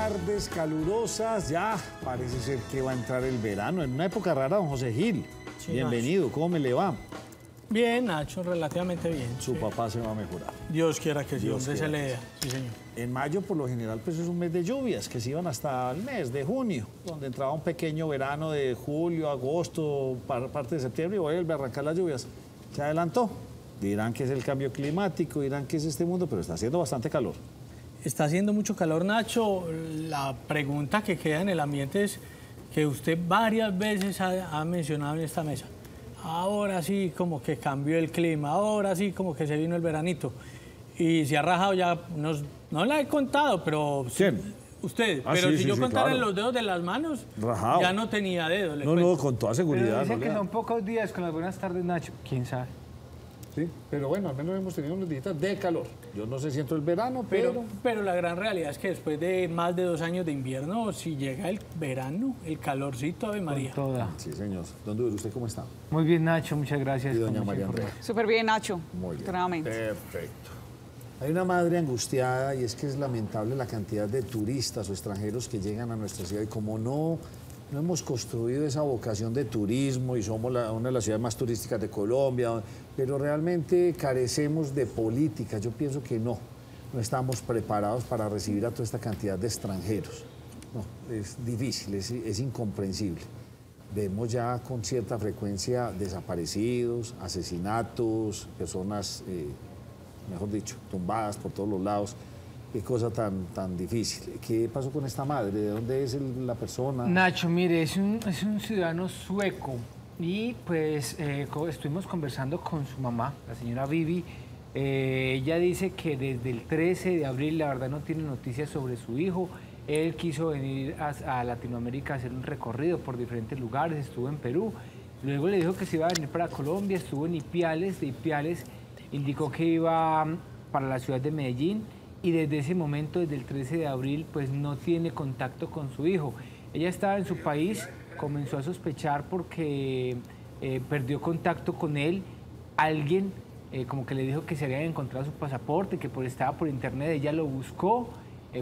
tardes calurosas. Ya parece ser que va a entrar el verano. En una época rara, don José Gil. Sí, bienvenido, ¿cómo me le va? Bien, Nacho, relativamente bien. Su papá se va a mejorar. Dios quiera que sí, Dios donde se quiera le que dé. Sí, señor. En mayo, por lo general, pues es un mes de lluvias, que se iban hasta el mes de junio, donde entraba un pequeño verano de julio, agosto, parte de septiembre, y vuelve a arrancar las lluvias. Se adelantó. Dirán que es el cambio climático, dirán que es este mundo, pero está haciendo bastante calor. Está haciendo mucho calor, Nacho. La pregunta que queda en el ambiente es que usted varias veces ha mencionado en esta mesa. Ahora sí como que cambió el clima, ahora sí como que se vino el veranito. Y se ha rajado ya, no la he contado, pero... ¿Quién? Usted, Ah, pero sí, si sí, yo sí, contara claro. en los dedos de las manos, Rajado. ya no tenía dedos. No, con toda seguridad. Pero dicen no que le son pocos días con las buenas tardes, Nacho. ¿Quién sabe? Sí, pero bueno, al menos hemos tenido unos días de calor. Yo no sé si entró el verano, Pero la gran realidad es que después de más de 2 años de invierno, si llega el verano, el calorcito, Ave María. Con toda. Sí, señor. Don Duro, ¿usted cómo está? Muy bien, Nacho, muchas gracias. Y doña Con mucha María Andrea. información. Súper bien, Nacho. Muy bien. Afortunadamente. Perfecto. Hay una madre angustiada y es que es lamentable la cantidad de turistas o extranjeros que llegan a nuestra ciudad y como no hemos construido esa vocación de turismo y somos una de las ciudades más turísticas de Colombia, pero realmente carecemos de política. Yo pienso que no estamos preparados para recibir a toda esta cantidad de extranjeros. No, es difícil, es incomprensible. Vemos ya con cierta frecuencia desaparecidos, asesinatos, personas, mejor dicho, tumbadas por todos los lados. Qué cosa tan difícil. ¿Qué pasó con esta madre? ¿De dónde es la persona? Nacho, mire, es un ciudadano sueco y pues estuvimos conversando con su mamá, la señora Vivi. Ella dice que desde el 13 de abril la verdad no tiene noticias sobre su hijo. Él quiso venir a Latinoamérica a hacer un recorrido por diferentes lugares, estuvo en Perú. Luego le dijo que se iba a venir para Colombia, estuvo en Ipiales, de Ipiales indicó que iba para la ciudad de Medellín. Y desde ese momento, desde el 13 de abril, pues no tiene contacto con su hijo. Ella estaba en su país, comenzó a sospechar porque perdió contacto con él. Alguien como que le dijo que se había encontrado su pasaporte, que estaba por internet, ella lo buscó.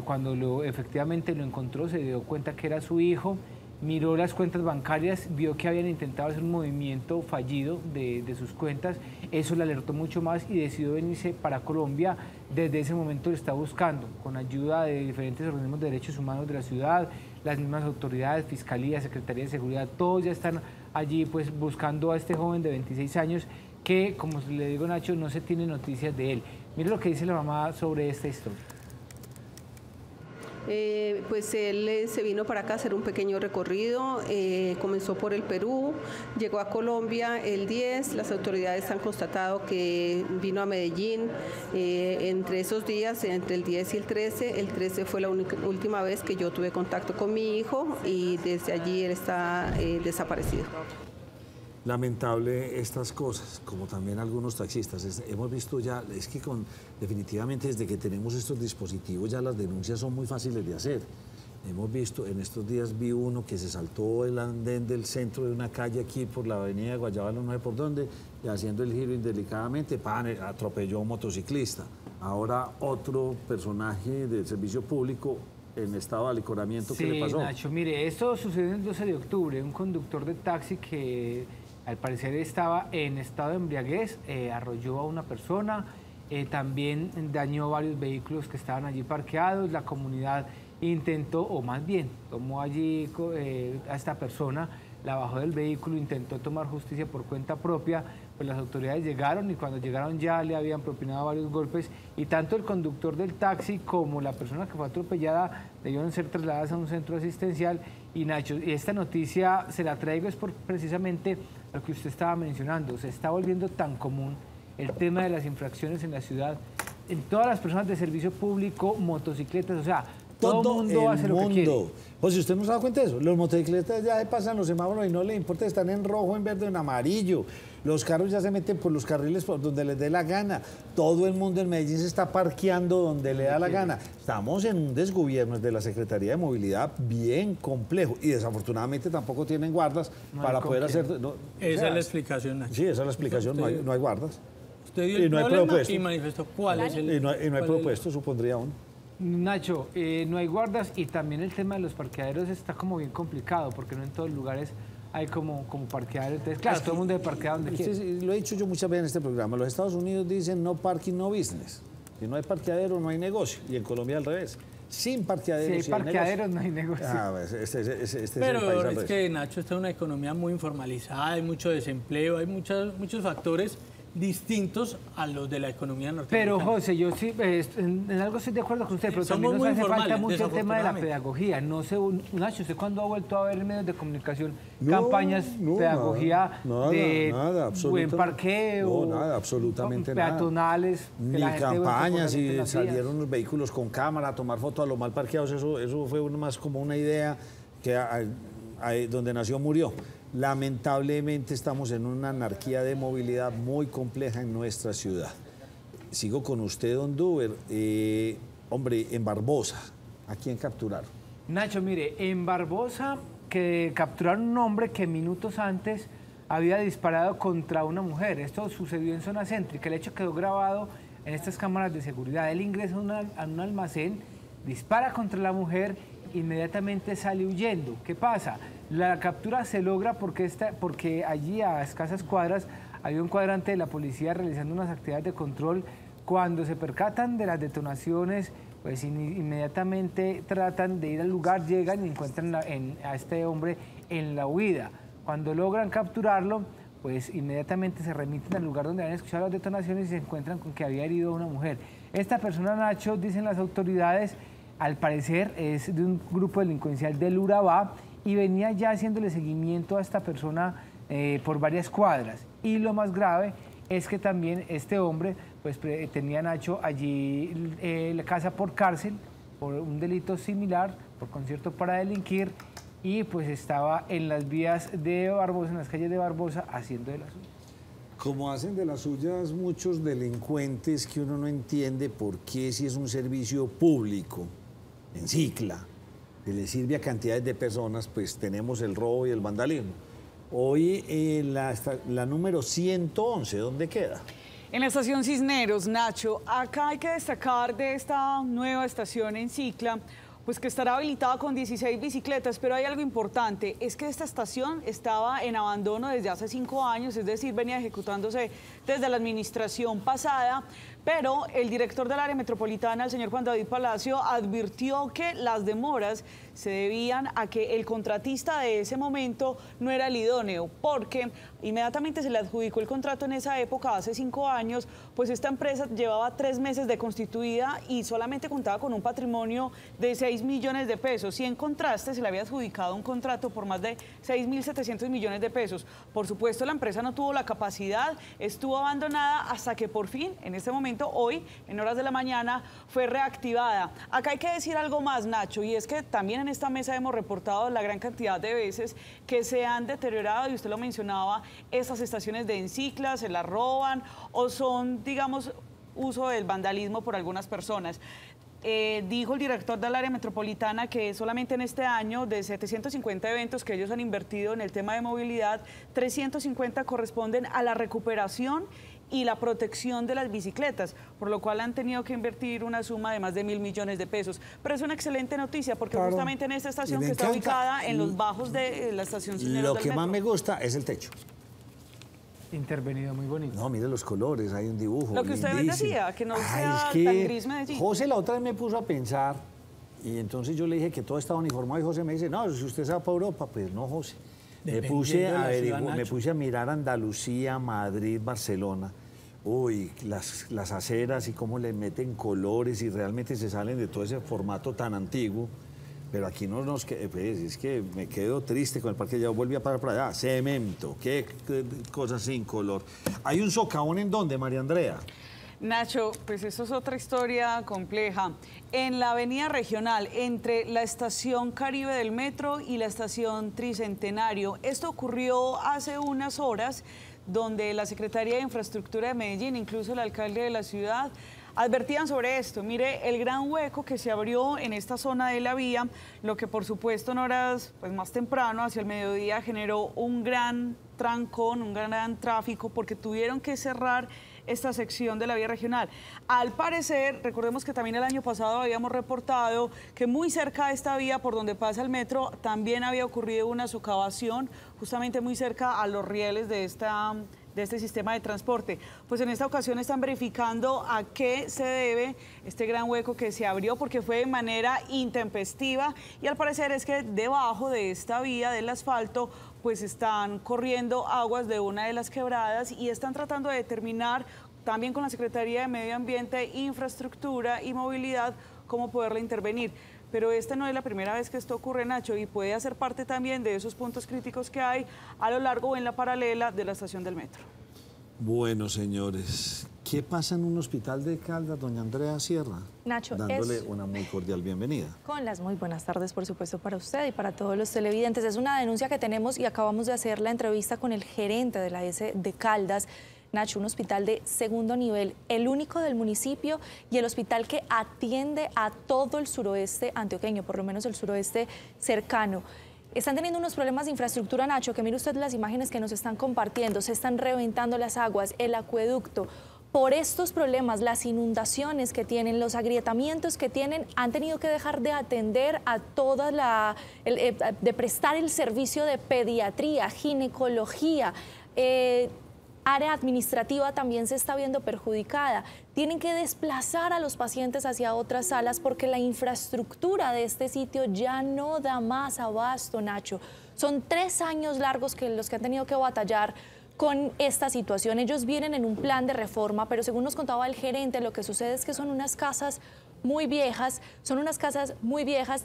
Cuando efectivamente lo encontró, se dio cuenta que era su hijo. Miró las cuentas bancarias, vio que habían intentado hacer un movimiento fallido de sus cuentas. Eso le alertó mucho más y decidió venirse para Colombia. Desde ese momento lo está buscando, con ayuda de diferentes organismos de derechos humanos de la ciudad, las mismas autoridades, Fiscalía, Secretaría de Seguridad, todos ya están allí pues buscando a este joven de 26 años que, como le digo, Nacho, no se tiene noticias de él. Mire lo que dice la mamá sobre esta historia. Pues él se vino para acá a hacer un pequeño recorrido, comenzó por el Perú, llegó a Colombia el 10, las autoridades han constatado que vino a Medellín entre esos días, entre el 10 y el 13 fue la última vez que yo tuve contacto con mi hijo y desde allí él está desaparecido. Lamentable estas cosas, como también algunos taxistas. Hemos visto ya, es que definitivamente desde que tenemos estos dispositivos ya las denuncias son muy fáciles de hacer. Hemos visto, en estos días vi uno que se saltó el andén del centro de una calle aquí por la avenida de Guayabal, no sé por dónde, y haciendo el giro indelicadamente, atropelló a un motociclista. Ahora otro personaje del servicio público en estado de alicoramiento, ¿qué le pasó? Sí, Nacho, mire, esto sucedió el 12 de octubre. Un conductor de taxi que al parecer estaba en estado de embriaguez, arrolló a una persona, también dañó varios vehículos que estaban allí parqueados. La comunidad intentó, o más bien, tomó allí a esta persona, la bajó del vehículo, intentó tomar justicia por cuenta propia, pues las autoridades llegaron y cuando llegaron ya le habían propinado varios golpes y tanto el conductor del taxi como la persona que fue atropellada debieron ser trasladadas a un centro asistencial. Y Nacho, esta noticia se la traigo es por precisamente lo que usted estaba mencionando. Se está volviendo tan común el tema de las infracciones en la ciudad, en todas las personas de servicio público, motocicletas, o sea, todo el mundo hace lo que quiere. Pues si usted no se da cuenta de eso, los motocicletas ya se pasan los semáforos y no les importa, están en rojo, en verde, en amarillo. Los carros ya se meten por los carriles por donde les dé la gana. Todo el mundo en Medellín se está parqueando donde le da la gana. Estamos en un desgobierno de la Secretaría de Movilidad bien complejo y desafortunadamente tampoco tienen guardas para poder hacer... Esa es la explicación, Nacho. Sí, esa es la explicación, no hay guardas. Usted dio el no hay problema propuesto. y manifestó cuál es el... Y no hay propuesto, supondría uno. Nacho, no hay guardas y también el tema de los parqueaderos está como bien complicado porque no en todos los lugares hay como parqueaderos. Entonces, claro, todo el mundo se parquea donde quiere. Lo he dicho yo muchas veces en este programa. Los Estados Unidos dicen no parking, no business. Si no hay parqueadero, no hay negocio. Y en Colombia al revés. Sin parqueaderos, si hay parqueaderos, no hay negocio. Pero es que, Nacho, esta es una economía muy informalizada, hay mucho desempleo, hay muchos factores distintos a los de la economía norteamericana. Pero, José, yo sí, en algo estoy de acuerdo con usted, pero también nos hace falta mucho el tema de la pedagogía. No sé, Nacho, ¿usted cuándo ha vuelto a ver en medios de comunicación campañas de pedagogía nada, buen parqueo? No, nada, absolutamente peatonales, nada. Ni campañas y salieron los vehículos con cámara a tomar fotos a los mal parqueados. Eso fue más como una idea que donde nació murió. Lamentablemente estamos en una anarquía de movilidad muy compleja en nuestra ciudad. Sigo con usted, don Duber. Hombre, en Barbosa, ¿a quién capturaron? Nacho, mire, en Barbosa que capturaron un hombre que minutos antes había disparado contra una mujer. Esto sucedió en zona céntrica. El hecho quedó grabado en estas cámaras de seguridad. Él ingresa a un almacén, dispara contra la mujer, inmediatamente sale huyendo. ¿Qué pasa? La captura se logra porque allí a escasas cuadras había un cuadrante de la policía realizando unas actividades de control. Cuando se percatan de las detonaciones, pues inmediatamente tratan de ir al lugar, llegan y encuentran a este hombre en la huida. Cuando logran capturarlo, pues inmediatamente se remiten al lugar donde habían escuchado las detonaciones y se encuentran con que había herido a una mujer. Esta persona, Nacho, dicen las autoridades, al parecer es de un grupo delincuencial del Urabá y venía ya haciéndole seguimiento a esta persona por varias cuadras. Y lo más grave es que también este hombre pues tenía, Nacho, allí la casa por cárcel por un delito similar, por concierto para delinquir, y pues estaba en las vías de Barbosa, en las calles de Barbosa, haciendo de las suyas. Como hacen de las suyas muchos delincuentes que uno no entiende por qué, si es un servicio público en Cicla, que le sirve a cantidades de personas, pues tenemos el robo y el vandalismo. Hoy la número 111, ¿dónde queda? En la estación Cisneros, Nacho. Acá hay que destacar de esta nueva estación en Cicla, pues que estará habilitada con 16 bicicletas, pero hay algo importante, es que esta estación estaba en abandono desde hace 5 años, es decir, venía ejecutándose desde la administración pasada, pero el director del área metropolitana, el señor Juan David Palacio, advirtió que las demoras se debían a que el contratista de ese momento no era el idóneo, porque inmediatamente se le adjudicó el contrato en esa época, hace 5 años, pues esta empresa llevaba 3 meses de constituida y solamente contaba con un patrimonio de 6 millones de pesos. Y en contraste se le había adjudicado un contrato por más de 6.700 millones de pesos. Por supuesto, la empresa no tuvo la capacidad, estuvo abandonada hasta que por fin, en este momento, hoy, en horas de la mañana, fue reactivada. Acá hay que decir algo más, Nacho, y es que también en esta mesa hemos reportado la gran cantidad de veces que se han deteriorado, y usted lo mencionaba, estas estaciones de Encicla, se las roban o son, digamos, uso del vandalismo por algunas personas. Dijo el director del área metropolitana que solamente en este año, de 750 eventos que ellos han invertido en el tema de movilidad, 350 corresponden a la recuperación y la protección de las bicicletas, por lo cual han tenido que invertir una suma de más de 1.000 millones de pesos. Pero es una excelente noticia, porque claro, justamente en esta estación que está ubicada en los bajos de la estación Cisneros lo que más me gusta es el techo. Intervenido, muy bonito. No, mire los colores, hay un dibujo. Lo que usted decía, que no sea es que tan gris Medellín. José la otra vez me puso a pensar, y entonces yo le dije que todo estaba uniformado, y José me dice, no, si usted se va para Europa, pues no, José. Me puse a mirar Andalucía, Madrid, Barcelona. Uy, las aceras y cómo le meten colores y realmente se salen de todo ese formato tan antiguo. Pero aquí no nos queda, pues, es que me quedo triste con el parque, ya volví a parar para allá, cemento, qué cosas sin color. Hay un socavón en dónde, María Andrea. Nacho, pues eso es otra historia compleja. En la avenida regional, entre la estación Caribe del Metro y la estación Tricentenario. Esto ocurrió hace unas horas, donde la Secretaría de Infraestructura de Medellín, incluso el alcalde de la ciudad, advertían sobre esto. Mire, el gran hueco que se abrió en esta zona de la vía, lo que por supuesto en horas pues, más temprano, hacia el mediodía, generó un gran trancón, un gran tráfico, porque tuvieron que cerrar esta sección de la vía regional. Al parecer, recordemos que también el año pasado habíamos reportado que muy cerca de esta vía por donde pasa el metro también había ocurrido una socavación, justamente muy cerca a los rieles de este sistema de transporte. Pues en esta ocasión están verificando a qué se debe este gran hueco que se abrió, porque fue de manera intempestiva, y al parecer es que debajo de esta vía del asfalto pues están corriendo aguas de una de las quebradas y están tratando de determinar también con la Secretaría de Medio Ambiente, Infraestructura y Movilidad cómo poderla intervenir. Pero esta no es la primera vez que esto ocurre, Nacho, y puede hacer parte también de esos puntos críticos que hay a lo largo o en la paralela de la estación del metro. Bueno, señores, ¿qué pasa en un hospital de Caldas, doña Andrea Sierra? Nacho, dándole una muy cordial bienvenida. Con las muy buenas tardes, por supuesto, para usted y para todos los televidentes. Es una denuncia que tenemos y acabamos de hacer la entrevista con el gerente de la S de Caldas. Nacho, un hospital de segundo nivel, el único del municipio y el hospital que atiende a todo el suroeste antioqueño, por lo menos el suroeste cercano. Están teniendo unos problemas de infraestructura, Nacho, que mire usted las imágenes que nos están compartiendo, se están reventando las aguas, el acueducto. Por estos problemas, las inundaciones que tienen, los agrietamientos que tienen, han tenido que dejar de atender a toda de prestar el servicio de pediatría, ginecología, área administrativa también se está viendo perjudicada. Tienen que desplazar a los pacientes hacia otras salas porque la infraestructura de este sitio ya no da más abasto, Nacho. Son 3 años largos los que han tenido que batallar con esta situación. Ellos vienen en un plan de reforma, pero según nos contaba el gerente, lo que sucede es que son unas casas muy viejas,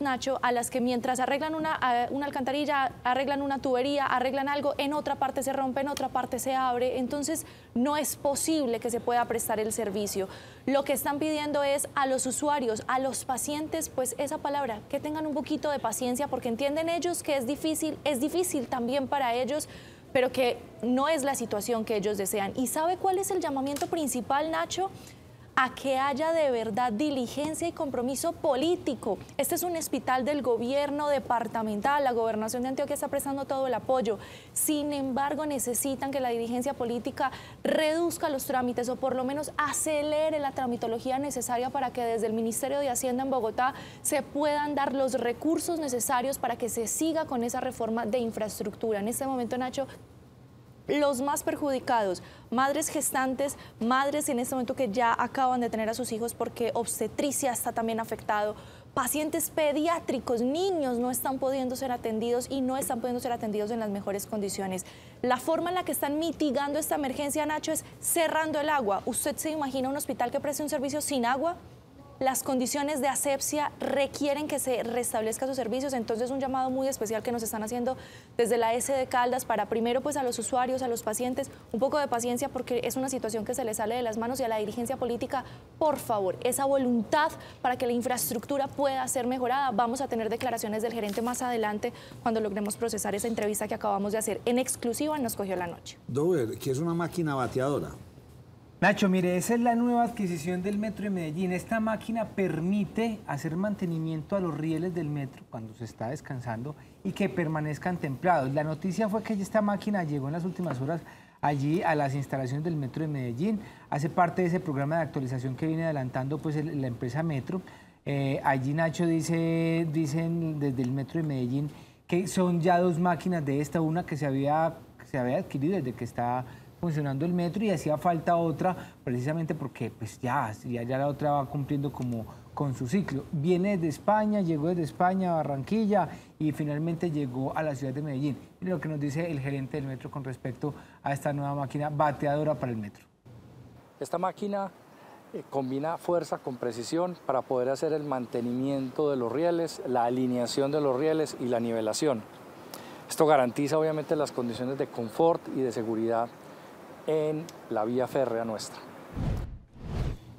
Nacho, a las que mientras arreglan una alcantarilla, arreglan una tubería, arreglan algo, en otra parte se rompe, en otra parte se abre, entonces no es posible que se pueda prestar el servicio. Lo que están pidiendo es a los usuarios, a los pacientes, pues esa palabra, que tengan un poquito de paciencia, porque entienden ellos que es difícil también para ellos, pero que no es la situación que ellos desean. ¿Y sabe cuál es el llamamiento principal, Nacho? A que haya de verdad diligencia y compromiso político. Este es un hospital del gobierno departamental, la gobernación de Antioquia está prestando todo el apoyo. Sin embargo, necesitan que la dirigencia política reduzca los trámites o por lo menos acelere la tramitología necesaria para que desde el Ministerio de Hacienda en Bogotá se puedan dar los recursos necesarios para que se siga con esa reforma de infraestructura. En este momento, Nacho, los más perjudicados, madres gestantes, madres en este momento que ya acaban de tener a sus hijos porque obstetricia está también afectado, pacientes pediátricos, niños no están pudiendo ser atendidos y no están pudiendo ser atendidos en las mejores condiciones. La forma en la que están mitigando esta emergencia, Nacho, es cerrando el agua. ¿Usted se imagina un hospital que preste un servicio sin agua? Las condiciones de asepsia requieren que se restablezca sus servicios, entonces un llamado muy especial que nos están haciendo desde la S de Caldas para primero pues a los usuarios, a los pacientes, un poco de paciencia porque es una situación que se les sale de las manos, y a la dirigencia política, por favor, esa voluntad para que la infraestructura pueda ser mejorada. Vamos a tener declaraciones del gerente más adelante cuando logremos procesar esa entrevista que acabamos de hacer en exclusiva, nos cogió la noche. Dover, ¿qué es una máquina bateadora? Nacho, mire, esa es la nueva adquisición del metro de Medellín. Esta máquina permite hacer mantenimiento a los rieles del metro cuando se está descansando y que permanezcan templados. La noticia fue que esta máquina llegó en las últimas horas allí a las instalaciones del metro de Medellín. Hace parte de ese programa de actualización que viene adelantando pues la empresa Metro. Allí, Nacho, dicen desde el metro de Medellín que son ya 2 máquinas de esta, una que se había adquirido desde que está funcionando el metro y hacía falta otra precisamente porque pues ya la otra va cumpliendo como con su ciclo. Viene desde España, llegó desde España a Barranquilla y finalmente llegó a la ciudad de Medellín. Y lo que nos dice el gerente del metro con respecto a esta nueva máquina bateadora para el metro. Esta máquina combina fuerza con precisión para poder hacer el mantenimiento de los rieles, la alineación de los rieles y la nivelación. Esto garantiza obviamente las condiciones de confort y de seguridad en la vía férrea nuestra.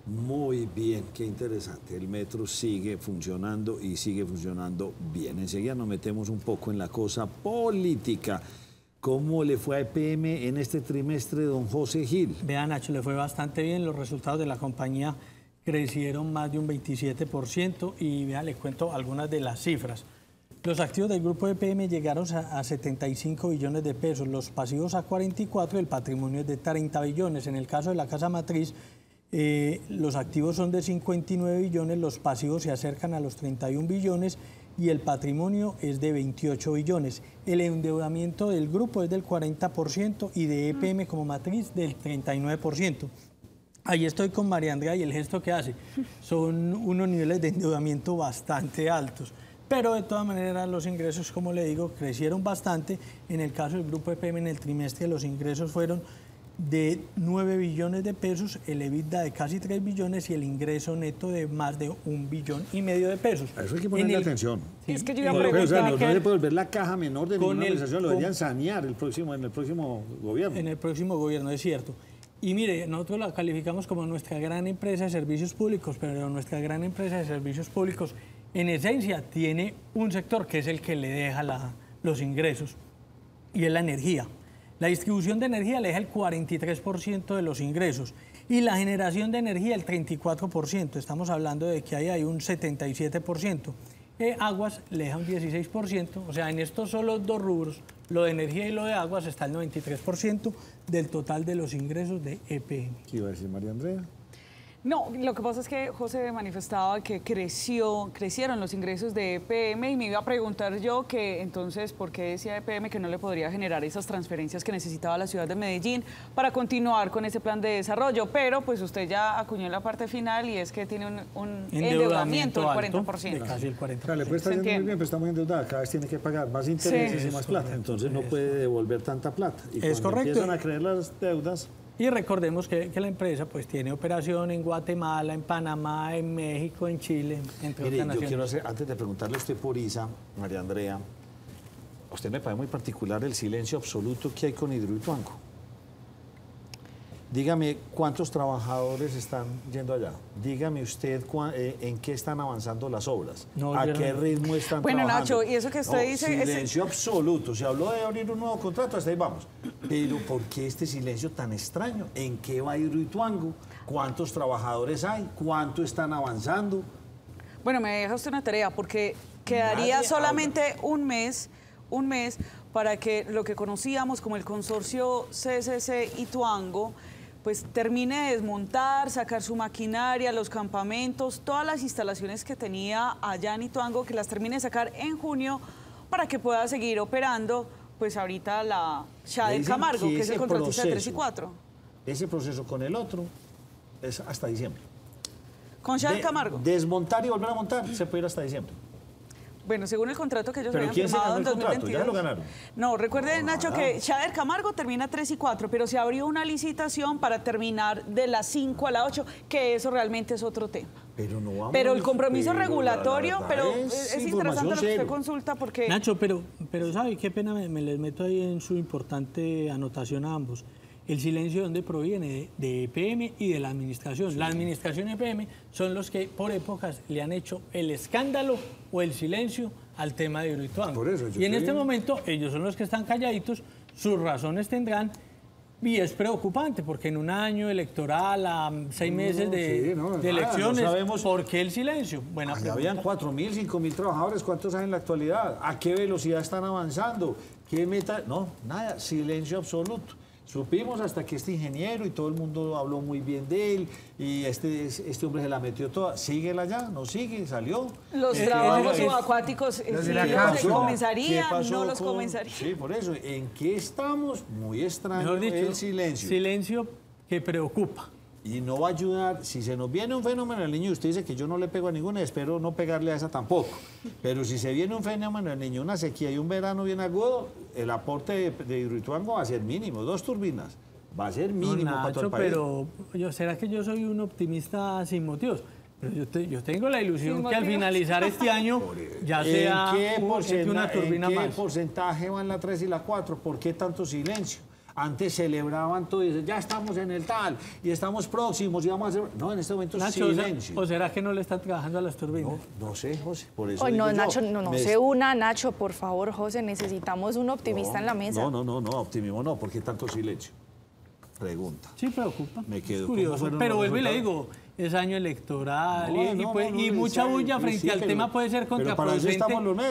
Muy bien, qué interesante. El metro sigue funcionando y sigue funcionando bien. Enseguida nos metemos un poco en la cosa política. ¿Cómo le fue a EPM en este trimestre, don José Gil? Vean, Nacho, le fue bastante bien. Los resultados de la compañía crecieron más de un 27% y vean, les cuento algunas de las cifras. Los activos del grupo EPM llegaron a 75 billones de pesos, los pasivos a 44 y el patrimonio es de 30 billones. En el caso de la casa matriz, los activos son de 59 billones, los pasivos se acercan a los 31 billones y el patrimonio es de 28 billones. El endeudamiento del grupo es del 40% y de EPM como matriz del 39%. Ahí estoy con María Andrea y el gesto que hace. Son unos niveles de endeudamiento bastante altos. Pero de todas maneras los ingresos, como le digo, crecieron bastante. En el caso del grupo EPM en el trimestre los ingresos fueron de 9 billones de pesos, el EBITDA de casi 3 billones y el ingreso neto de más de 1,5 billones de pesos. A eso hay que ponerle atención. Sí, es que yo iba a preguntar. O sea, no se puede volver la caja menor de ninguna organización, lo deberían sanear en el próximo gobierno. En el próximo gobierno, es cierto. Y mire, nosotros la calificamos como nuestra gran empresa de servicios públicos, pero nuestra gran empresa de servicios públicos en esencia tiene un sector que es el que le deja los ingresos y es la energía. La distribución de energía le deja el 43% de los ingresos y la generación de energía el 34%. Estamos hablando de que ahí hay un 77%. Aguas le deja un 16%, o sea, en estos solo dos rubros, lo de energía y lo de aguas, está el 93% del total de los ingresos de EPM. ¿Qué iba a decir María Andrea? No, lo que pasa es que José manifestaba que crecieron los ingresos de EPM y me iba a preguntar yo que entonces, ¿por qué decía EPM que no le podría generar esas transferencias que necesitaba la ciudad de Medellín para continuar con ese plan de desarrollo? Pero pues usted ya acuñó en la parte final y es que tiene un endeudamiento del 40%. De casi el 40%. Claro, le puede estar yendo muy bien, pero está muy endeudada, cada vez tiene que pagar más intereses y más plata, entonces no puede devolver tanta plata. Y es correcto. Empiezan a creer las deudas. Y recordemos que la empresa pues tiene operación en Guatemala, en Panamá, en México, en Chile, entre otras naciones. Yo quiero hacer, antes de preguntarle a usted por ISA, María Andrea, a usted me parece muy particular el silencio absoluto que hay con Hidroituango. Dígame cuántos trabajadores están yendo allá. Dígame usted en qué están avanzando las obras. ¿A qué ritmo están trabajando? Bueno, Nacho, y eso que usted dice... Silencio absoluto. Se habló de abrir un nuevo contrato, hasta ahí vamos. Pero ¿por qué este silencio tan extraño? ¿En qué va Hidroituango? ¿Cuántos trabajadores hay? ¿Cuánto están avanzando? Bueno, me deja usted una tarea, porque quedaría solamente un mes para que lo que conocíamos como el consorcio CCC Ituango pues termine de desmontar, sacar su maquinaria, los campamentos, todas las instalaciones que tenía allá en Ituango, que las termine de sacar en junio para que pueda seguir operando, pues ahorita la Shader Camargo, que es el contratista de 3 y 4. Ese proceso con el otro es hasta diciembre. ¿Con Shader Camargo? Desmontar y volver a montar se puede ir hasta diciembre. Bueno, según el contrato que ellos habían firmado en 2022. ¿Ya lo ganaron? No, recuerde, Nacho, que Shader Camargo termina 3 y 4, pero se abrió una licitación para terminar de las 5 a la 8, que eso realmente es otro tema. Pero no vamos, pero el compromiso regulatorio, pero es interesante lo que usted consulta porque... Nacho, pero ¿sabe qué pena me les meto ahí en su importante anotación a ambos? El silencio, ¿de dónde proviene? De EPM y de la administración. Sí. La administración y EPM son los que por épocas le han hecho el escándalo o el silencio al tema de Hidroituango. Y en este momento ellos son los que están calladitos, sus razones tendrán, y es preocupante porque en un año electoral, a 6 meses de elecciones, no sabemos por qué el silencio. Buena pregunta. Habían 4.000, 5.000 trabajadores, ¿cuántos hay en la actualidad? ¿A qué velocidad están avanzando? ¿Qué meta? No, nada, silencio absoluto. Supimos hasta que este ingeniero y todo el mundo habló muy bien de él y este hombre se la metió toda. ¿Síguela ya? ¿No sigue? ¿Salió? Los trabajos subacuáticos, ¿los comenzaría? ¿No los comenzaría? Sí, por eso. ¿En qué estamos? Muy extraño el silencio. Silencio que preocupa. Y no va a ayudar, si se nos viene un fenómeno del niño, usted dice que yo no le pego a ninguna, espero no pegarle a esa tampoco, pero si se viene un fenómeno del niño, una sequía y un verano bien agudo, el aporte de Hidroituango va a ser mínimo, 2 turbinas, va a ser mínimo para todo el país. Pero ¿será que yo soy un optimista sin motivos? Pero yo tengo la ilusión que al finalizar este año ya sea una turbina más. ¿En qué porcentaje van la 3 y la 4? ¿Por qué tanto silencio? Antes celebraban todo y dicen, ya estamos en el tal y estamos próximos y vamos a hacer... No, en este momento Nacho, silencio. ¿O será que no le están trabajando a las turbinas? No sé, José, por eso no, Nacho, no se una, Nacho, por favor, José, necesitamos un optimista en la mesa. No, optimismo no, ¿por qué tanto silencio? Pregunta. Sí, preocupa. Me quedo curioso, pero vuelvo y le digo, es año electoral No, y mucha bulla frente sí, al tema puede ser contraproducente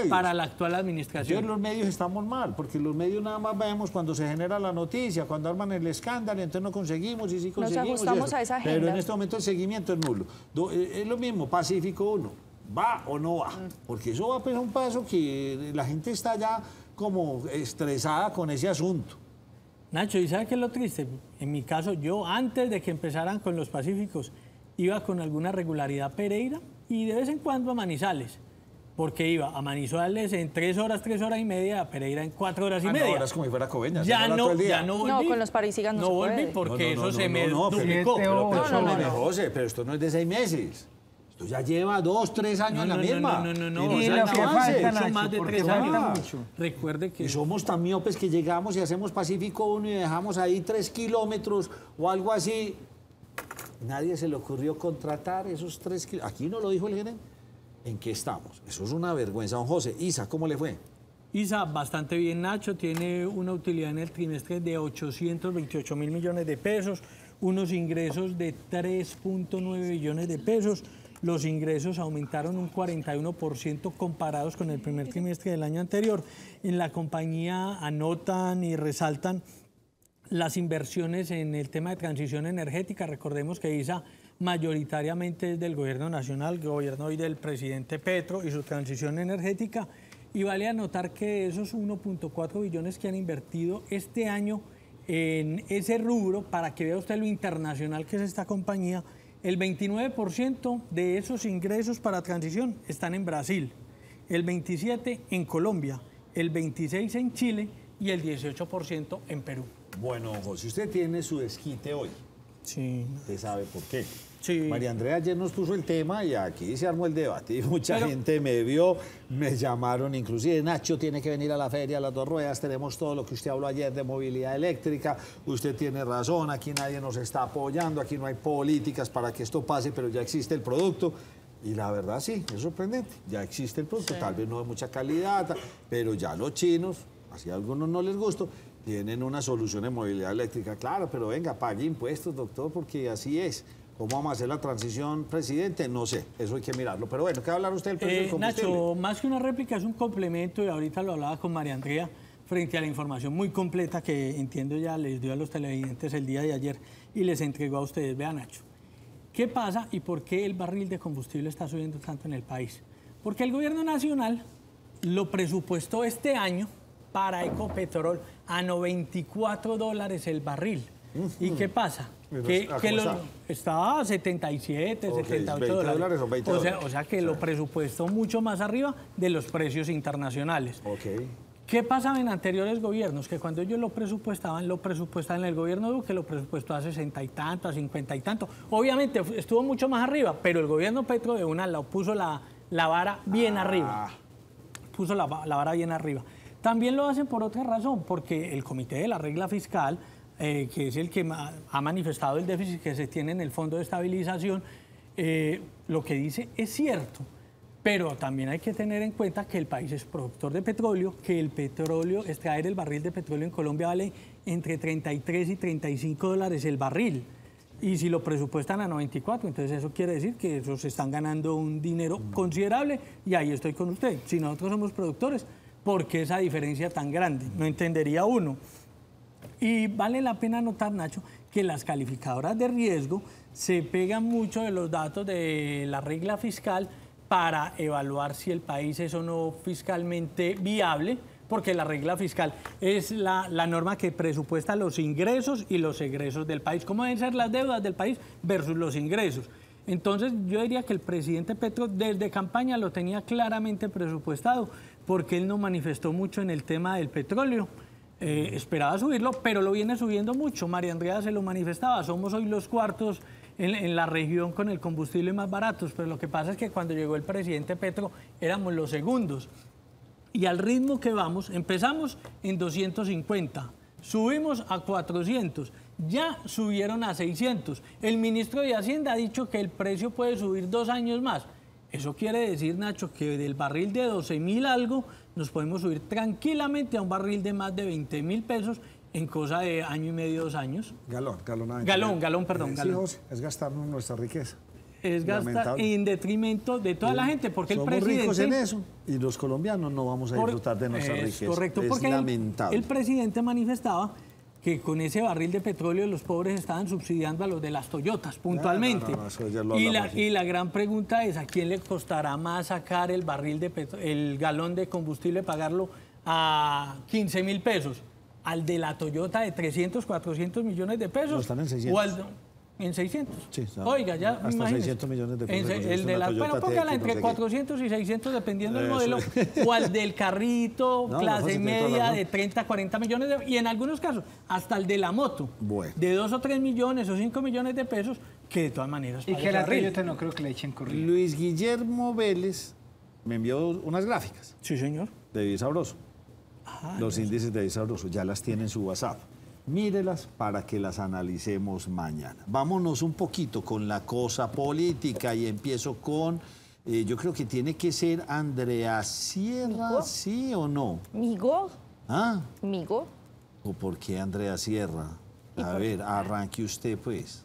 para la actual administración. Los medios estamos mal, porque los medios nada más vemos cuando se genera la noticia, cuando arman el escándalo, entonces no conseguimos y sí conseguimos. Nos ajustamos a esa agenda. Pero en este momento el seguimiento es nulo. Es lo mismo, Pacífico 1, ¿va o no va? Porque eso va pues a un paso que la gente está ya como estresada con ese asunto. Nacho, ¿y sabe qué es lo triste? En mi caso, yo antes de que empezaran con los Pacíficos, iba con alguna regularidad a Pereira y de vez en cuando a Manizales. Porque iba a Manizales en 3 horas y media, a Pereira en 4 horas y media. No, horas como si fuera Coveñas. Ya no volví. No, con los parisigas no se volví puede. porque eso se me duplicó. José, pero esto no es de 6 meses. Esto ya lleva 2, 3 años en la misma. No. Y lo que falta, son más de 3 años. mucho. Recuerde que... Y somos tan miopes que llegamos y hacemos Pacífico 1 y dejamos ahí 3 kilómetros o algo así. Nadie se le ocurrió contratar esos 3 kilómetros. Aquí no lo dijo el gerente. ¿En qué estamos? Eso es una vergüenza, don José. Isa, ¿cómo le fue? Isa, bastante bien, Nacho. Tiene una utilidad en el trimestre de 828 mil millones de pesos, unos ingresos de 3.9 billones de pesos. Los ingresos aumentaron un 41% comparados con el primer trimestre del año anterior. En la compañía anotan y resaltan las inversiones en el tema de transición energética. Recordemos que ISA mayoritariamente es del gobierno nacional, el gobierno hoy del presidente Petro y su transición energética. Y vale anotar que esos 1.4 billones que han invertido este año en ese rubro, para que vea usted lo internacional que es esta compañía, el 29% de esos ingresos para transición están en Brasil, el 27% en Colombia, el 26% en Chile y el 18% en Perú. Bueno, José, usted tiene su desquite hoy. Sí. Usted sabe por qué. Sí. María Andrea ayer nos puso el tema y aquí se armó el debate. Y mucha gente me vio, me llamaron, inclusive Nacho tiene que venir a la feria, a las 2 ruedas, tenemos todo lo que usted habló ayer de movilidad eléctrica. Usted tiene razón, aquí nadie nos está apoyando, aquí no hay políticas para que esto pase, pero ya existe el producto. Y la verdad sí, es sorprendente, ya existe el producto, tal vez no de mucha calidad, pero ya los chinos, así a algunos no les gusta, tienen una solución de movilidad eléctrica. Claro, pero venga, pague impuestos, doctor, porque así es. ¿Cómo vamos a hacer la transición, presidente? No sé, eso hay que mirarlo. Pero bueno, ¿qué va a hablar usted del precio del combustible? Nacho, más que una réplica es un complemento, y ahorita lo hablaba con María Andrea, frente a la información muy completa que entiendo ya les dio a los televidentes el día de ayer y les entregó a ustedes. Vean, Nacho, ¿qué pasa y por qué el barril de combustible está subiendo tanto en el país? Porque el gobierno nacional lo presupuestó este año para Ecopetrol a $94 el barril. ¿Y qué pasa? Que estaba a 77, Okay, 78 dólares. O 20 dólares. O sea que lo presupuestó mucho más arriba de los precios internacionales. Ok. ¿Qué pasaba en anteriores gobiernos? Que cuando ellos lo presupuestaban en el gobierno Duque, lo presupuestó a 60 y tanto, a 50 y tanto. Obviamente estuvo mucho más arriba, pero el gobierno Petro de una la puso la vara bien arriba. Puso la vara bien arriba. También lo hacen por otra razón, porque el Comité de la Regla Fiscal, que es el que ha manifestado el déficit que se tiene en el Fondo de Estabilización, lo que dice es cierto, pero también hay que tener en cuenta que el país es productor de petróleo, que el petróleo, extraer el barril de petróleo en Colombia vale entre 33 y 35 dólares el barril. Y si lo presupuestan a 94, entonces eso quiere decir que esos están ganando un dinero considerable, y ahí estoy con usted. Si nosotros somos productores, ¿por qué esa diferencia tan grande? No entendería uno. Y vale la pena notar, Nacho, que las calificadoras de riesgo se pegan mucho de los datos de la regla fiscal para evaluar si el país es o no fiscalmente viable, porque la regla fiscal es la norma que presupuesta los ingresos y los egresos del país, cómo deben ser las deudas del país versus los ingresos. Entonces yo diría que el presidente Petro desde campaña lo tenía claramente presupuestado, porque él no manifestó mucho en el tema del petróleo. Esperaba subirlo, pero lo viene subiendo mucho. María Andrea se lo manifestaba, somos hoy los cuartos en la región con el combustible más baratos, pero lo que pasa es que cuando llegó el presidente Petro éramos los segundos. Y al ritmo que vamos, empezamos en 250, subimos a 400, ya subieron a 600. El ministro de Hacienda ha dicho que el precio puede subir 2 años más. Eso quiere decir, Nacho, que del barril de 12.000 algo nos podemos subir tranquilamente a un barril de más de 20.000 pesos en cosa de año y medio, 2 años. Galón. Galón, perdón. Sí, José, es gastarnos nuestra riqueza. es gastar en detrimento de toda la gente, porque el presidente... Somos ricos en eso, y los colombianos no vamos a disfrutar de nuestra riqueza. Correcto, porque lamentable. El presidente manifestaba que con ese barril de petróleo los pobres estaban subsidiando a los de las Toyotas, puntualmente. Y la gran pregunta es, ¿a quién le costará más sacar el barril de el galón de combustible, pagarlo a 15.000 pesos? ¿Al de la Toyota de 300, 400 millones de pesos? No, están en 600. ¿En 600? Sí, está. Oiga, ya hasta imagínese. 600 millones de pesos. El de la, bueno, póngala entre 400 y 600 dependiendo del modelo. O al del carrito, clase media de 30, 40 millones. Y en algunos casos, hasta el de la moto. Bueno. De 2 o 3 millones o 5 millones de pesos, que de todas maneras... Y que la Toyota no creo que le echen corriente. Luis Guillermo Vélez me envió unas gráficas. Sí, señor. De David Sabroso. Los índices de David Sabroso. Ya las tiene en su WhatsApp. Mírelas para que las analicemos mañana. Vámonos un poquito con la cosa política y empiezo con, yo creo que tiene que ser Andrea Sierra, ¿Migo? ¿Sí o no? ¿Migo? ¿Ah? ¿Migo? ¿O por qué Andrea Sierra? A ver, arranque usted pues.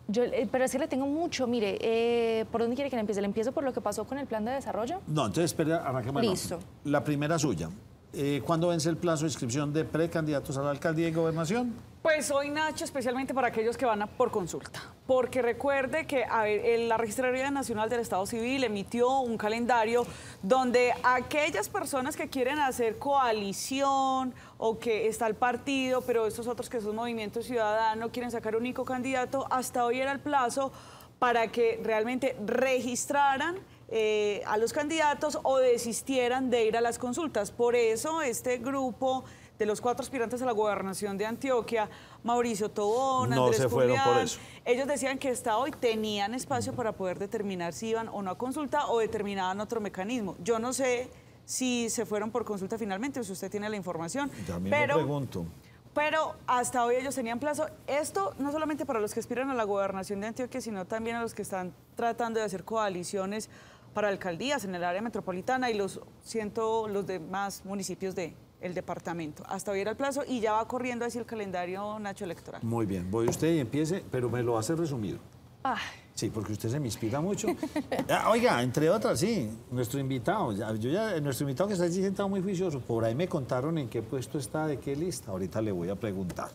Pero es que le tengo mucho, mire, ¿por dónde quiere que le empiece? ¿Le empiezo por lo que pasó con el plan de desarrollo? No, entonces espera, arranquemos. Listo. La primera suya. ¿Cuándo vence el plazo de inscripción de precandidatos a la alcaldía y gobernación? Pues hoy, Nacho, especialmente para aquellos que van por consulta. Porque recuerde que la Registraduría Nacional del Estado Civil emitió un calendario donde aquellas personas que quieren hacer coalición o que está el partido, pero estos otros que son Movimiento Ciudadano, quieren sacar un único candidato, hasta hoy era el plazo para que realmente registraran a los candidatos o desistieran de ir a las consultas. Por eso este grupo de los 4 aspirantes a la gobernación de Antioquia, Mauricio Tobón, Andrés se fueron por eso. Ellos decían que hasta hoy tenían espacio para poder determinar si iban o no a consulta o determinaban otro mecanismo. Yo no sé si se fueron por consulta finalmente o si usted tiene la información. También me pregunto. Pero hasta hoy ellos tenían plazo. Esto no solamente para los que aspiran a la gobernación de Antioquia, sino también a los que están tratando de hacer coaliciones para alcaldías en el área metropolitana y los demás municipios del departamento. Hasta hoy era el plazo y ya va corriendo así el calendario, Nacho, electoral. Muy bien, voy usted y empiece, pero me lo hace resumido. Ay. Sí, porque usted se me inspira mucho. Oiga, entre otras, sí, nuestro invitado, nuestro invitado que está allí sentado muy juicioso, por ahí me contaron en qué puesto está, de qué lista, ahorita le voy a preguntar.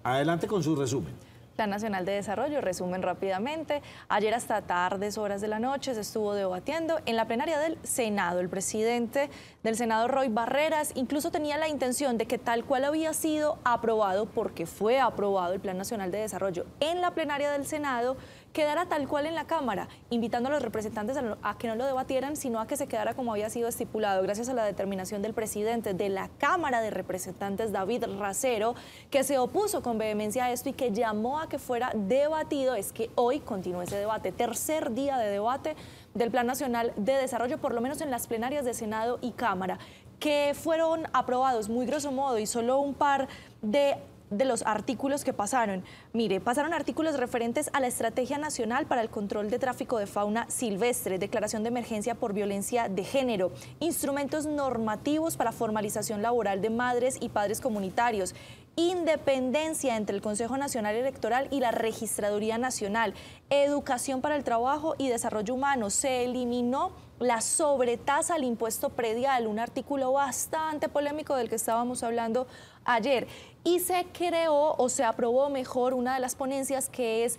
Adelante con su resumen. Plan Nacional de Desarrollo, resumen rápidamente. Ayer hasta tardes horas de la noche se estuvo debatiendo en la plenaria del Senado. El presidente del Senado, Roy Barreras, incluso tenía la intención de que tal cual había sido aprobado, porque fue aprobado el Plan Nacional de Desarrollo en la plenaria del Senado, quedara tal cual en la Cámara, invitando a los representantes a que no lo debatieran, sino a que se quedara como había sido estipulado, gracias a la determinación del presidente de la Cámara de Representantes, David Racero, que se opuso con vehemencia a esto y que llamó a que fuera debatido. Es que hoy continúa ese debate, tercer día de debate del Plan Nacional de Desarrollo, por lo menos en las plenarias de Senado y Cámara, que fueron aprobados muy grosso modo y solo un par de los artículos que pasaron. Mire, pasaron artículos referentes a la Estrategia Nacional para el Control de Tráfico de Fauna Silvestre, declaración de emergencia por violencia de género, instrumentos normativos para formalización laboral de madres y padres comunitarios, independencia entre el Consejo Nacional Electoral y la Registraduría Nacional, educación para el trabajo y desarrollo humano. Se eliminó la sobretasa al impuesto predial, un artículo bastante polémico del que estábamos hablando ayer. Y se creó o se aprobó mejor una de las ponencias que es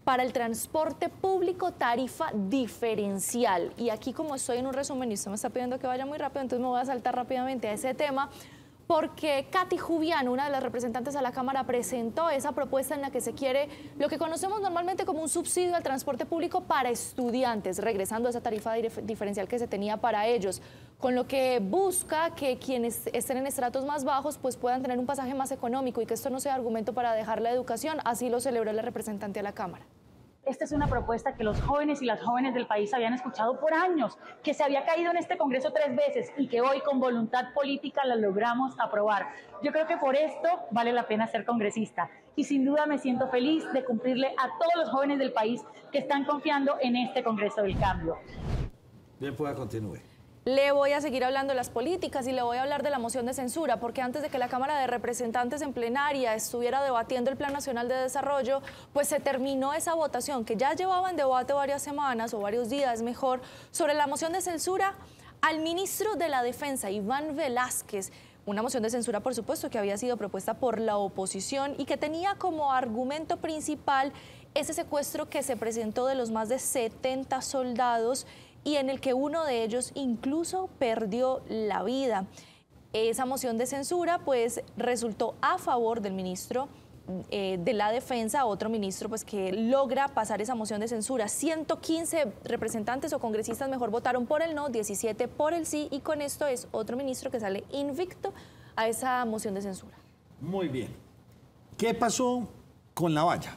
para el transporte público tarifa diferencial. Y aquí, como estoy en un resumen y usted me está pidiendo que vaya muy rápido, entonces me voy a saltar rápidamente a ese tema, porque Katy Jubiano, una de las representantes a la Cámara, presentó esa propuesta en la que se quiere lo que conocemos normalmente como un subsidio al transporte público para estudiantes, regresando a esa tarifa diferencial que se tenía para ellos, con lo que busca que quienes estén en estratos más bajos pues puedan tener un pasaje más económico y que esto no sea argumento para dejar la educación. Así lo celebró la representante a la Cámara. Esta es una propuesta que los jóvenes y las jóvenes del país habían escuchado por años, que se había caído en este Congreso 3 veces y que hoy con voluntad política la logramos aprobar. Yo creo que por esto vale la pena ser congresista y sin duda me siento feliz de cumplirle a todos los jóvenes del país que están confiando en este Congreso del Cambio. Bien, pueda continuar. le voy a seguir hablando de las políticas y le voy a hablar de la moción de censura, porque antes de que la Cámara de Representantes en plenaria estuviera debatiendo el Plan Nacional de Desarrollo, pues se terminó esa votación que ya llevaba en debate varias semanas o varios días, mejor, sobre la moción de censura al ministro de la Defensa, Iván Velásquez. Una moción de censura, por supuesto, que había sido propuesta por la oposición y que tenía como argumento principal ese secuestro que se presentó de los más de 70 soldados y en el que uno de ellos incluso perdió la vida. Esa moción de censura pues resultó a favor del ministro de la Defensa, otro ministro pues que logra pasar esa moción de censura. 115 representantes o congresistas mejor votaron por el no, 17 por el sí, y con esto es otro ministro que sale invicto a esa moción de censura. Muy bien. ¿Qué pasó con la valla?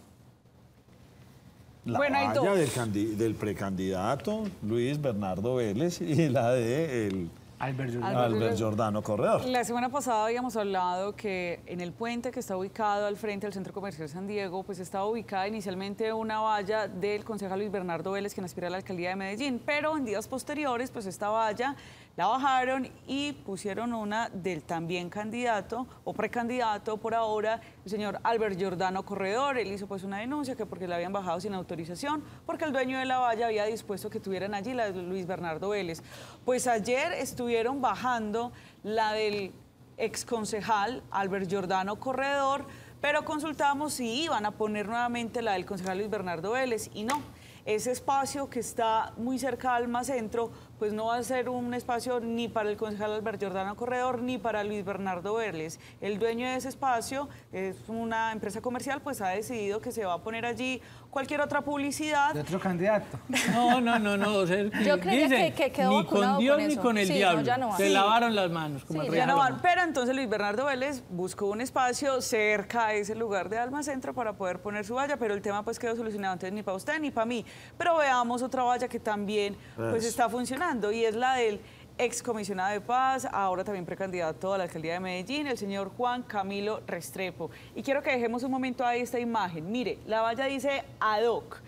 La valla del precandidato Luis Bernardo Vélez y la de Albert Giordano Corredor. La semana pasada habíamos hablado que en el puente que está ubicado al frente del Centro Comercial San Diego, pues estaba ubicada inicialmente una valla del concejal Luis Bernardo Vélez, quien aspira a la alcaldía de Medellín, pero en días posteriores, pues esta valla la bajaron y pusieron una del también candidato o precandidato por ahora, el señor Albert Giordano Corredor. Él hizo pues una denuncia que porque la habían bajado sin autorización, porque el dueño de la valla había dispuesto que tuvieran allí la de Luis Bernardo Vélez. Pues ayer estuvieron bajando la del exconcejal Albert Giordano Corredor, pero consultamos si iban a poner nuevamente la del concejal Luis Bernardo Vélez y no. Ese espacio que está muy cerca al Almacentro, pues no va a ser un espacio ni para el concejal Albert Giordano Corredor ni para Luis Bernardo Vélez. El dueño de ese espacio es una empresa comercial, pues ha decidido que se va a poner allí cualquier otra publicidad. ¿De otro candidato? No. O sea, yo creía que quedó ni con Dios con ni eso. con el diablo. No, no se lavaron las manos. Como ya no van. Pero entonces Luis Bernardo Vélez buscó un espacio cerca a ese lugar de Almacentro para poder poner su valla, pero el tema pues quedó solucionado, entonces ni para usted ni para mí. Pero veamos otra valla que también pues está funcionando y es la del excomisionado de paz, ahora también precandidato a la alcaldía de Medellín, el señor Juan Camilo Restrepo. Y quiero que dejemos un momento ahí esta imagen. Mire, la valla dice ad hoc.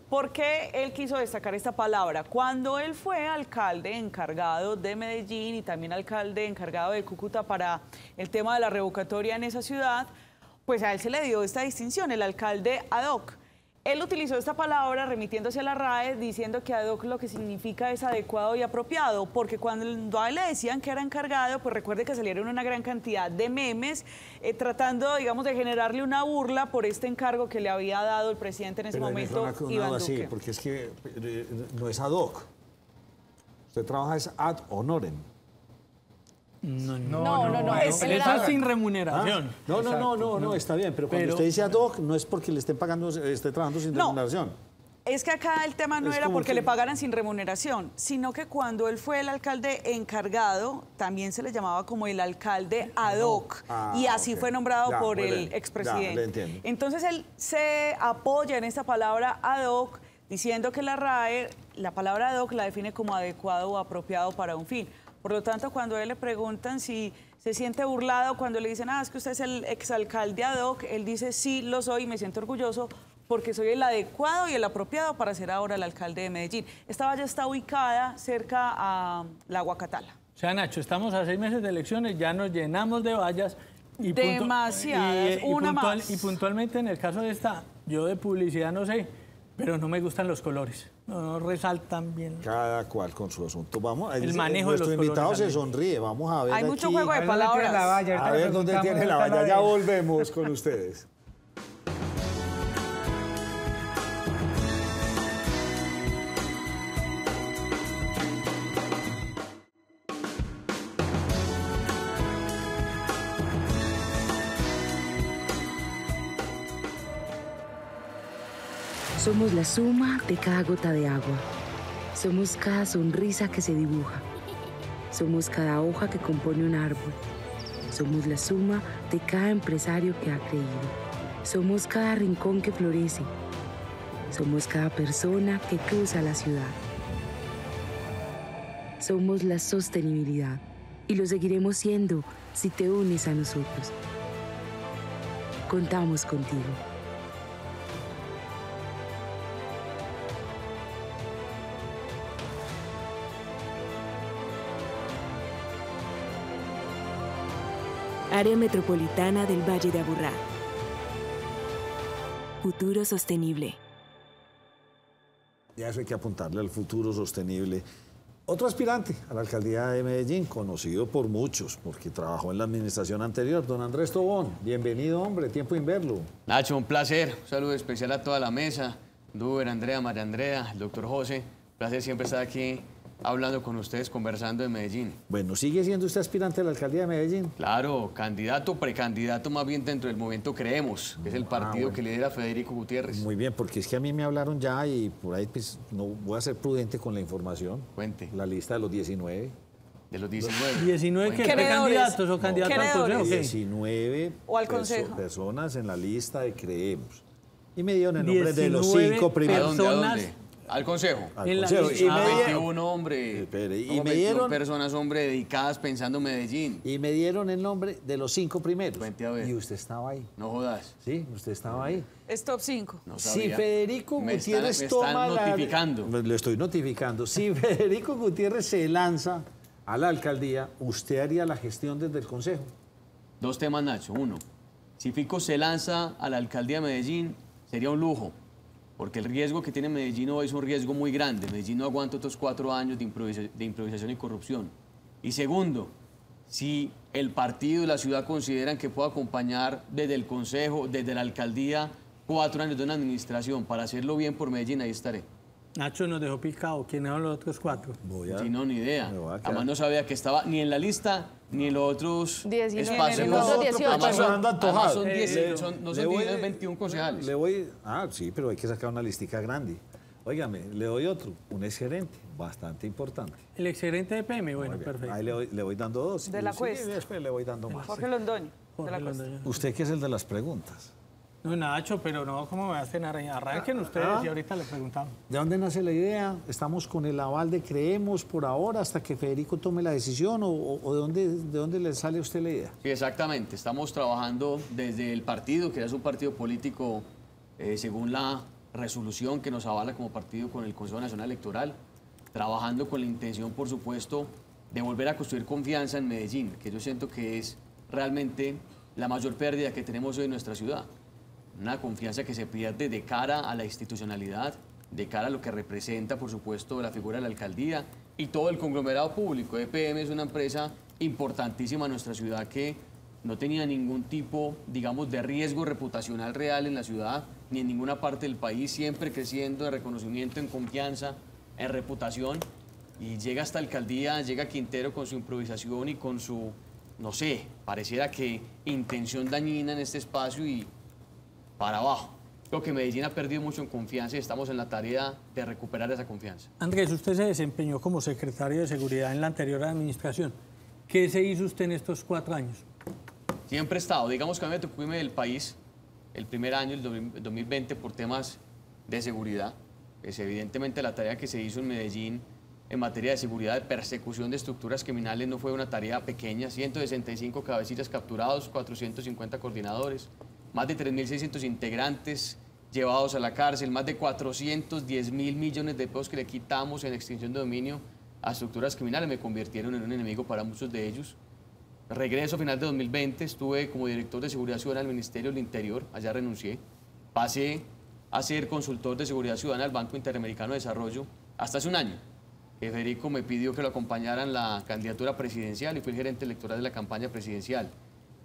¿Por qué él quiso destacar esta palabra? Cuando él fue alcalde encargado de Medellín y también alcalde encargado de Cúcuta para el tema de la revocatoria en esa ciudad, pues a él se le dio esta distinción, el alcalde ad hoc. Él utilizó esta palabra remitiéndose a la RAE diciendo que ad hoc lo que significa es adecuado y apropiado, porque cuando a él le decían que era encargado, pues recuerde que salieron una gran cantidad de memes tratando, digamos, de generarle una burla por este encargo que le había dado el presidente en ese momento, Iván Duque. Sí, porque es que no es ad hoc. Usted trabaja es ad honorem. No. Eso es sin remuneración. No, está bien, pero cuando usted dice ad hoc, no es porque le esté trabajando sin remuneración. Es que acá el tema no era porque le pagaran sin remuneración, sino que cuando él fue el alcalde encargado, también se le llamaba como el alcalde ad hoc, y así fue nombrado por el expresidente. Entonces él se apoya en esta palabra ad hoc, diciendo que la RAE, la palabra ad hoc la define como adecuado o apropiado para un fin. Por lo tanto, cuando a él le preguntan si se siente burlado, cuando le dicen, es que usted es el exalcalde ad hoc, él dice, sí, lo soy y me siento orgulloso porque soy el adecuado y el apropiado para ser ahora el alcalde de Medellín. Esta valla está ubicada cerca a la Guacatala. O sea, Nacho, estamos a 6 meses de elecciones, ya nos llenamos de vallas. Y demasiadas, más. Y puntualmente en el caso de esta, yo de publicidad no sé, pero no me gustan los colores. No resaltan bien. Cada cual con su asunto. Vamos, el manejo de los colores. Nuestro invitado se sonríe. Vamos a ver. Hay mucho juego de palabras. A ver dónde tiene la valla. Ya volvemos con ustedes. Somos la suma de cada gota de agua. Somos cada sonrisa que se dibuja. Somos cada hoja que compone un árbol. Somos la suma de cada empresario que ha creído. Somos cada rincón que florece. Somos cada persona que cruza la ciudad. Somos la sostenibilidad y lo seguiremos siendo si te unes a nosotros. Contamos contigo. Área Metropolitana del Valle de Aburrá. Futuro sostenible. Ya eso hay que apuntarle al futuro sostenible. Otro aspirante a la alcaldía de Medellín, conocido por muchos, porque trabajó en la administración anterior, don Andrés Tobón. Bienvenido, hombre, tiempo sin verlo. Nacho, un placer. Un saludo especial a toda la mesa. Duber, Andrea, María Andrea, el doctor José. Un placer siempre estar aquí hablando con ustedes, conversando de Medellín. Bueno, ¿sigue siendo usted aspirante a la alcaldía de Medellín? Claro, candidato, precandidato más bien dentro del movimiento Creemos, que es el partido bueno. que lidera Federico Gutiérrez. Muy bien, porque es que a mí me hablaron ya y por ahí pues, no voy a ser prudente con la información. Cuente. La lista de los 19. De los 19. 19 que ¿Creedores? precandidatos o candidatos al consejo. ¿Qué? 19 O al consejo. personas en la lista de Creemos. Y me dieron el nombre de los 19 5 primeros. ¿A dónde? ¿A dónde? Al consejo. Al En la consejo. lista. Y me dieron- 21, hombre. Espere, y Como me 21 dieron- personas, hombre, dedicadas pensando en Medellín. Y me dieron el nombre de los 5 primeros. Cuente a ver. Y usted estaba ahí. No jodas. Sí, usted estaba ahí. Es top 5. No Si sabía. Federico me Gutiérrez están toma notificando. Le estoy notificando. Si Federico Gutiérrez se lanza a la alcaldía, ¿usted haría la gestión desde el consejo? Dos temas, Nacho. Uno, si Fico se lanza a la alcaldía de Medellín, sería un lujo, porque el riesgo que tiene Medellín hoy es un riesgo muy grande. Medellín no aguanta otros 4 años de improvisación y corrupción. Y segundo, si el partido y la ciudad consideran que puedo acompañar desde el consejo, desde la alcaldía, 4 años de una administración para hacerlo bien por Medellín, ahí estaré. Nacho nos dejó picado. ¿Quiénes son los otros 4? Voy a... Sí, no, ni idea. me voy a quedar. Además no sabía que estaba ni en la lista ni en los otros 19, espacios. en los otros 18. Además Ando antojado. son 10, Le- no le son voy- 10, 21 concejales. Le voy... Ah, sí, pero hay que sacar una listica grande. Óigame, le doy otro. Un exgerente, bastante importante. El exgerente de PM. Bueno, Muy bien. perfecto. Ahí le voy dando 2. De la Sí, Cuesta. después le voy dando más. Jorge Londoño. de Jorge la Cuesta. Londoño. Usted que es el de las preguntas. No, Nacho, pero no, ¿cómo me vas a tener? Arranquen ustedes y ahorita les preguntamos. ¿De dónde nace la idea? ¿Estamos con el aval de Creemos por ahora hasta que Federico tome la decisión? ¿O de dónde le sale a usted la idea? Sí, exactamente. Estamos trabajando desde el partido, que es un partido político según la resolución que nos avala como partido con el Consejo Nacional Electoral, trabajando con la intención, por supuesto, de volver a construir confianza en Medellín, que yo siento que es realmente la mayor pérdida que tenemos hoy en nuestra ciudad. Una confianza que se pierde de cara a la institucionalidad, de cara a lo que representa, por supuesto, la figura de la alcaldía y todo el conglomerado público. EPM es una empresa importantísima en nuestra ciudad que no tenía ningún tipo, digamos, de riesgo reputacional real en la ciudad ni en ninguna parte del país, siempre creciendo en reconocimiento, en confianza, en reputación. Y llega hasta alcaldía, llega Quintero con su improvisación y con su, no sé, pareciera que intención dañina en este espacio y para abajo. Creo que Medellín ha perdido mucho en confianza y estamos en la tarea de recuperar esa confianza. Andrés, usted se desempeñó como secretario de Seguridad en la anterior administración. ¿Qué se hizo usted en estos 4 años? Siempre he estado, digamos que a mí me tocó irme del país el primer año, el 2020, por temas de seguridad. Pues evidentemente la tarea que se hizo en Medellín en materia de seguridad, de persecución de estructuras criminales, no fue una tarea pequeña. 165 cabecillas capturados, 450 coordinadores, más de 3.600 integrantes llevados a la cárcel, más de 410.000 millones de pesos que le quitamos en extinción de dominio a estructuras criminales. Me convirtieron en un enemigo para muchos de ellos. Regreso a final de 2020, estuve como director de Seguridad Ciudadana del Ministerio del Interior, allá renuncié. Pasé a ser consultor de Seguridad Ciudadana del Banco Interamericano de Desarrollo hasta hace un año. Federico me pidió que lo acompañara en la candidatura presidencial y fui el gerente electoral de la campaña presidencial.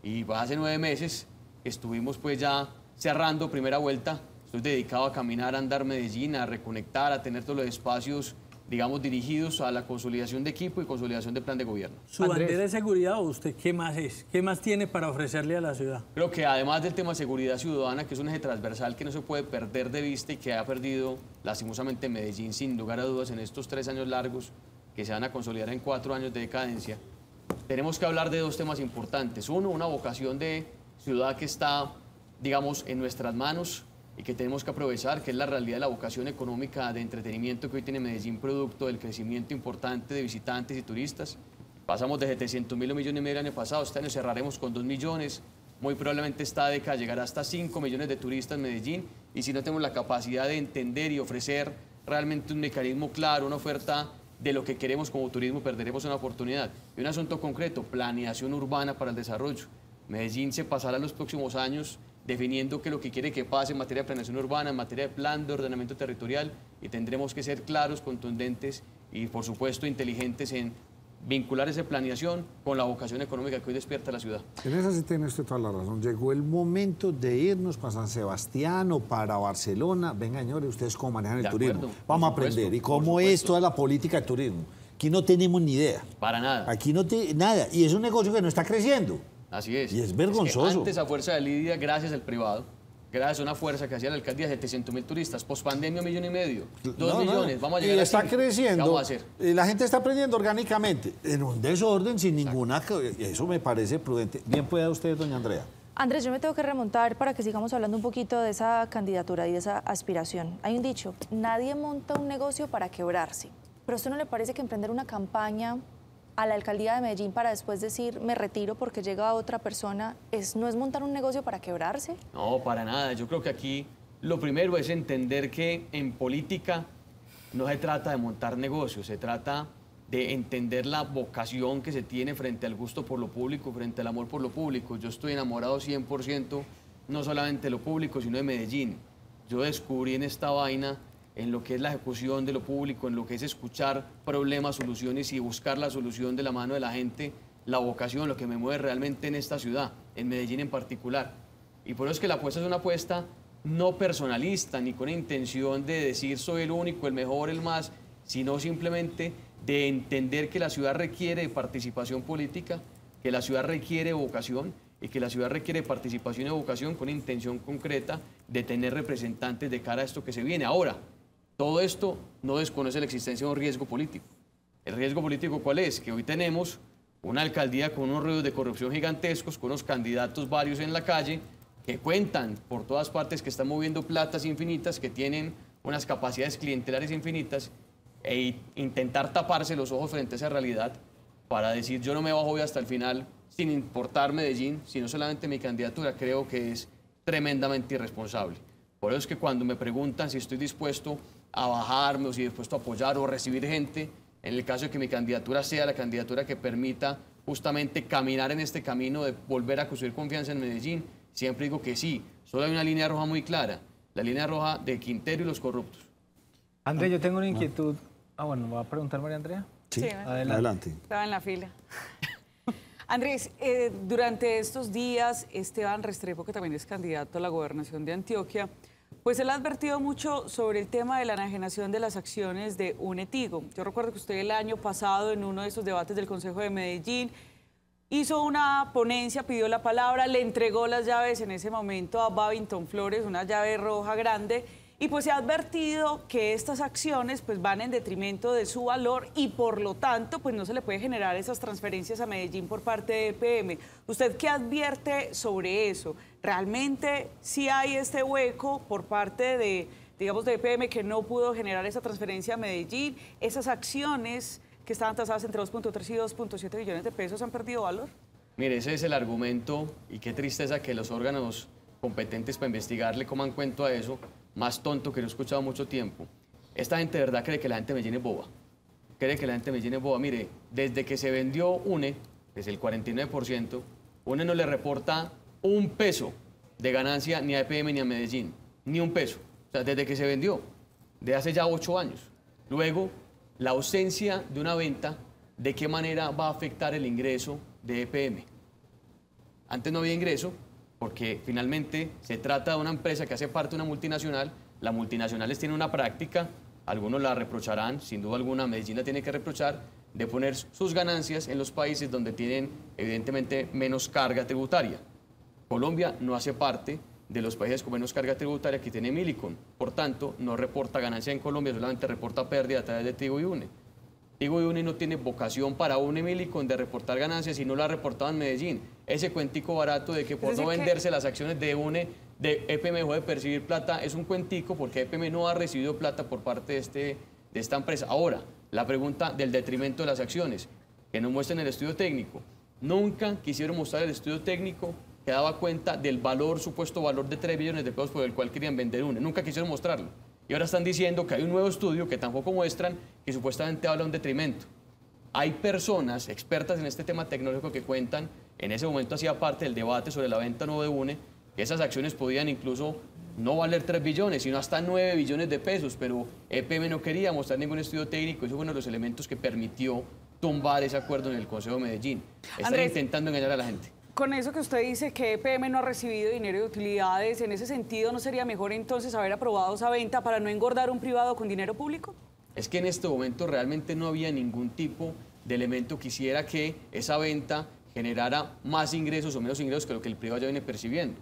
Y hace 9 meses estuvimos pues ya cerrando primera vuelta. Estoy dedicado a caminar, a andar Medellín, a reconectar, a tener todos los espacios, digamos, dirigidos a la consolidación de equipo y consolidación de plan de gobierno. ¿Su bandera de seguridad o usted qué más es? ¿Qué más tiene para ofrecerle a la ciudad? Creo que además del tema de seguridad ciudadana, que es un eje transversal que no se puede perder de vista y que ha perdido lastimosamente Medellín sin lugar a dudas en estos 3 años largos que se van a consolidar en 4 años de decadencia, tenemos que hablar de 2 temas importantes. Uno, una vocación de ciudad que está, digamos, en nuestras manos y que tenemos que aprovechar, que es la realidad de la vocación económica de entretenimiento que hoy tiene Medellín, producto del crecimiento importante de visitantes y turistas. Pasamos de 700.000 a 1,5 millones el año pasado, este año cerraremos con 2 millones, muy probablemente esta década llegará hasta 5 millones de turistas en Medellín, y si no tenemos la capacidad de entender y ofrecer realmente un mecanismo claro, una oferta de lo que queremos como turismo, perderemos una oportunidad. Y un asunto concreto, planeación urbana para el desarrollo. Medellín se pasará los próximos años definiendo qué es lo que quiere que pase en materia de planeación urbana, en materia de plan de ordenamiento territorial, y tendremos que ser claros, contundentes y, por supuesto, inteligentes en vincular esa planeación con la vocación económica que hoy despierta la ciudad. En eso sí tiene usted toda la razón. Llegó el momento de irnos para San Sebastián o para Barcelona. Venga, señores, ustedes cómo manejan el turismo. Vamos a aprender. ¿Y cómo es toda la política de turismo? Aquí no tenemos ni idea. Para nada. Aquí no nada. Y es un negocio que no está creciendo. Así es. Y es vergonzoso. Es que antes, a fuerza de lidia, gracias al privado, gracias a una fuerza que hacía la alcaldía, 700.000 turistas, pospandemia 1,5 millones, 2 millones, vamos a llegar y a está 5. creciendo. ¿Qué vamos a hacer? Y la gente está aprendiendo orgánicamente, en un desorden, sin ninguna... Eso me parece prudente. Bien pueda usted, doña Andrea. Andrés, yo me tengo que remontar para que sigamos hablando un poquito de esa candidatura y de esa aspiración. Hay un dicho, nadie monta un negocio para quebrarse. ¿Pero a usted no le parece que emprender una campaña a la alcaldía de Medellín para después decir me retiro porque llega otra persona, no es montar un negocio para quebrarse? No, para nada. Yo creo que aquí lo primero es entender que en política no se trata de montar negocios, se trata de entender la vocación que se tiene frente al gusto por lo público, frente al amor por lo público. Yo estoy enamorado 100%, no solamente de lo público, sino de Medellín. Yo descubrí en esta vaina, en lo que es la ejecución de lo público, en lo que es escuchar problemas, soluciones y buscar la solución de la mano de la gente, la vocación, lo que me mueve realmente en esta ciudad, en Medellín en particular. Y por eso es que la apuesta es una apuesta no personalista, ni con intención de decir soy el único, el mejor, el más, sino simplemente de entender que la ciudad requiere de participación política, que la ciudad requiere vocación y que la ciudad requiere participación y vocación con intención concreta de tener representantes de cara a esto que se viene. Ahora, todo esto no desconoce la existencia de un riesgo político. ¿El riesgo político cuál es? Que hoy tenemos una alcaldía con unos ruidos de corrupción gigantescos, con unos candidatos varios en la calle, que cuentan por todas partes, que están moviendo platas infinitas, que tienen unas capacidades clientelares infinitas, e intentar taparse los ojos frente a esa realidad para decir yo no me bajo hoy hasta el final sin importar Medellín, sino solamente mi candidatura, creo que es tremendamente irresponsable. Por eso es que cuando me preguntan si estoy dispuesto a bajarme o si dispuesto a apoyar o recibir gente, en el caso de que mi candidatura sea la candidatura que permita justamente caminar en este camino de volver a construir confianza en Medellín, siempre digo que sí. Solo hay una línea roja muy clara, la línea roja de Quintero y los corruptos. Andrea, yo tengo una inquietud. Bueno, ¿me va a preguntar María Andrea? Sí, adelante. Estaba en la fila. Andrés, durante estos días, Esteban Restrepo, que también es candidato a la gobernación de Antioquia, pues él ha advertido mucho sobre el tema de la enajenación de las acciones de UNETIGO. Yo recuerdo que usted el año pasado, en uno de esos debates del Consejo de Medellín, hizo una ponencia, pidió la palabra, le entregó las llaves en ese momento a Babington Flores, una llave roja grande, y pues se ha advertido que estas acciones pues van en detrimento de su valor y por lo tanto pues no se le puede generar esas transferencias a Medellín por parte de EPM. ¿Usted qué advierte sobre eso? ¿Realmente sí hay este hueco por parte de, digamos, de EPM que no pudo generar esa transferencia a Medellín? ¿Esas acciones que estaban tasadas entre 2.3 y 2.7 billones de pesos han perdido valor? Mire, ese es el argumento y qué tristeza que los órganos competentes para investigarle coman cuento a eso, más tonto que lo he escuchado mucho tiempo. Esta gente de verdad cree que la gente de Medellín es boba. Cree que la gente de Medellín es boba. Mire, desde que se vendió UNE, desde el 49%, UNE no le reporta un peso de ganancia ni a EPM ni a Medellín. Ni un peso. O sea, desde que se vendió, de hace ya 8 años. Luego, la ausencia de una venta, ¿de qué manera va a afectar el ingreso de EPM? Antes no había ingreso, porque finalmente se trata de una empresa que hace parte de una multinacional. Las multinacionales tienen una práctica, algunos la reprocharán, sin duda alguna Medellín la tiene que reprochar, de poner sus ganancias en los países donde tienen evidentemente menos carga tributaria. Colombia no hace parte de los países con menos carga tributaria que tiene Millicom, por tanto no reporta ganancia en Colombia, solamente reporta pérdida a través de Tigo y UNE. Tigo y UNE no tiene vocación para UNE Millicom de reportar ganancias y no lo ha reportado en Medellín. Ese cuentico barato de que por no venderse las acciones de UNE, de EPM dejó de percibir plata, es un cuentico porque EPM no ha recibido plata por parte de esta empresa. Ahora, la pregunta del detrimento de las acciones, que no muestran el estudio técnico. Nunca quisieron mostrar el estudio técnico que daba cuenta del valor, supuesto valor de 3 billones de pesos por el cual querían vender UNE. Nunca quisieron mostrarlo. Y ahora están diciendo que hay un nuevo estudio que tampoco muestran que supuestamente habla de un detrimento. Hay personas expertas en este tema tecnológico que cuentan en ese momento hacía parte del debate sobre la venta no de UNE, que esas acciones podían incluso no valer 3 billones, sino hasta 9 billones de pesos, pero EPM no quería mostrar ningún estudio técnico, eso fue uno de los elementos que permitió tumbar ese acuerdo en el Consejo de Medellín. Están Andrés, intentando engañar a la gente. Con eso que usted dice que EPM no ha recibido dinero de utilidades, en ese sentido, ¿no sería mejor entonces haber aprobado esa venta para no engordar un privado con dinero público? Es que en este momento realmente no había ningún tipo de elemento que hiciera que esa venta generara más ingresos o menos ingresos que lo que el privado ya viene percibiendo.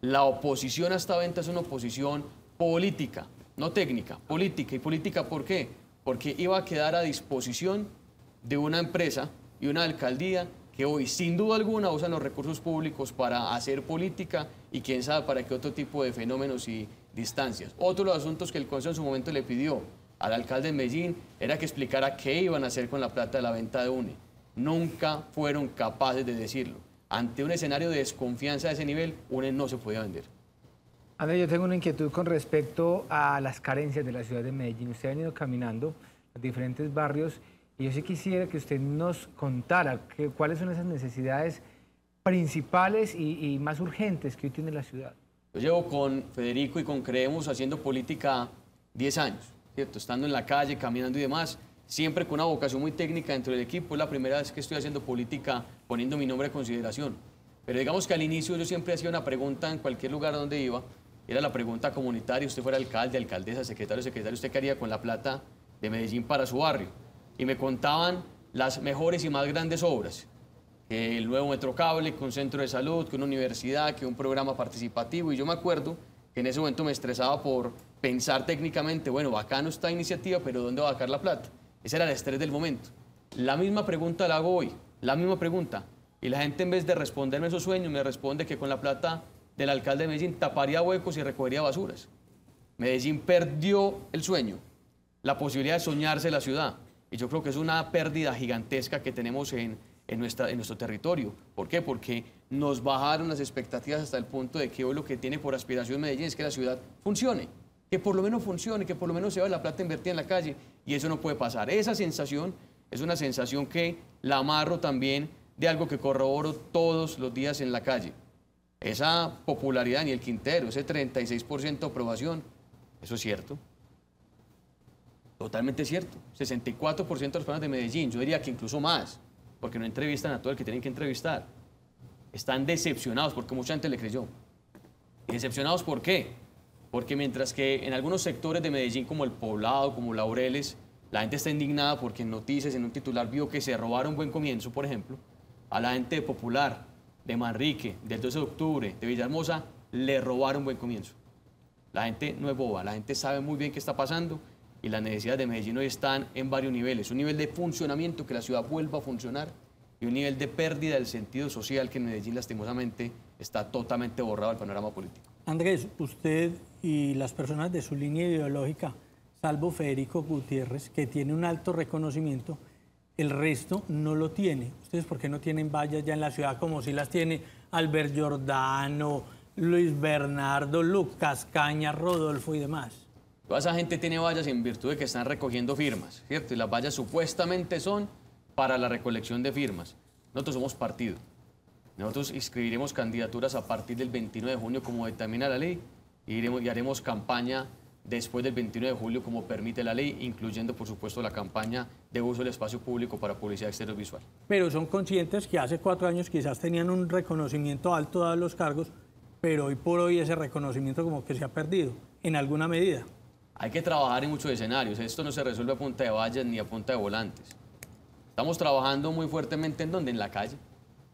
La oposición a esta venta es una oposición política, no técnica, política. ¿Y política por qué? Porque iba a quedar a disposición de una empresa y una alcaldía que hoy, sin duda alguna, usan los recursos públicos para hacer política y quién sabe para qué otro tipo de fenómenos y distancias. Otro de los asuntos que el Consejo en su momento le pidió al alcalde de Medellín era que explicara qué iban a hacer con la plata de la venta de UNE. Nunca fueron capaces de decirlo. Ante un escenario de desconfianza de ese nivel, UNE no se podía vender. Andrés, yo tengo una inquietud con respecto a las carencias de la ciudad de Medellín. Usted ha venido caminando los diferentes barrios y yo sí quisiera que usted nos contara cuáles son esas necesidades principales y más urgentes que hoy tiene la ciudad. Yo llevo con Federico y con Creemos haciendo política 10 años, ¿cierto? Estando en la calle, caminando y demás, siempre con una vocación muy técnica dentro del equipo. Es la primera vez que estoy haciendo política poniendo mi nombre a consideración. Pero digamos que al inicio yo siempre hacía una pregunta en cualquier lugar donde iba. Era la pregunta comunitaria: usted fuera alcalde, alcaldesa, secretario, ¿usted qué haría con la plata de Medellín para su barrio? Y me contaban las mejores y más grandes obras. Que el nuevo Metrocable, que un centro de salud, que una universidad, que un programa participativo. Y yo me acuerdo que en ese momento me estresaba por pensar técnicamente, bueno, bacano esta iniciativa, pero ¿dónde va a sacar la plata? Ese era el estrés del momento. La misma pregunta la hago hoy, la misma pregunta. Y la gente, en vez de responderme esos sueños, me responde que con la plata del alcalde de Medellín taparía huecos y recogería basuras. Medellín perdió el sueño, la posibilidad de soñarse la ciudad. Y yo creo que es una pérdida gigantesca que tenemos en nuestro territorio. ¿Por qué? Porque nos bajaron las expectativas hasta el punto de que hoy lo que tiene por aspiración Medellín es que la ciudad funcione, que por lo menos funcione, que por lo menos se vea la plata invertida en la calle, y eso no puede pasar. Esa sensación es una sensación que la amarro también de algo que corroboro todos los días en la calle. Esa popularidad en el Quintero, ese 36% de aprobación, eso es cierto. Totalmente cierto. 64% de las personas de Medellín, yo diría que incluso más, porque no entrevistan a todo el que tienen que entrevistar. Están decepcionados porque mucha gente le creyó. ¿Y decepcionados por qué? Porque mientras que en algunos sectores de Medellín, como El Poblado, como Laureles, la gente está indignada porque en noticias, en un titular, vio que se robaron Buen Comienzo, por ejemplo, a la gente de Popular, de Manrique, del 12 de octubre, de Villahermosa, le robaron Buen Comienzo. La gente no es boba, la gente sabe muy bien qué está pasando y las necesidades de Medellín hoy están en varios niveles. Un nivel de funcionamiento, que la ciudad vuelva a funcionar, y un nivel de pérdida del sentido social que en Medellín lastimosamente está totalmente borrado del panorama político. Andrés, usted y las personas de su línea ideológica, salvo Federico Gutiérrez, que tiene un alto reconocimiento, el resto no lo tiene. ¿Ustedes por qué no tienen vallas ya en la ciudad como si las tiene Albert Giordano, Luis Bernardo, Lucas Caña, Rodolfo y demás? Toda esa gente tiene vallas en virtud de que están recogiendo firmas, ¿cierto? Y las vallas supuestamente son para la recolección de firmas. Nosotros somos partido. Nosotros inscribiremos candidaturas a partir del 29 de junio como determina la ley y haremos campaña después del 29 de julio como permite la ley, incluyendo por supuesto la campaña de uso del espacio público para publicidad exterior visual. Pero son conscientes que hace 4 años quizás tenían un reconocimiento alto a los cargos, pero hoy por hoy ese reconocimiento como que se ha perdido en alguna medida. Hay que trabajar en muchos escenarios. Esto no se resuelve a punta de vallas ni a punta de volantes. Estamos trabajando muy fuertemente en donde, en la calle.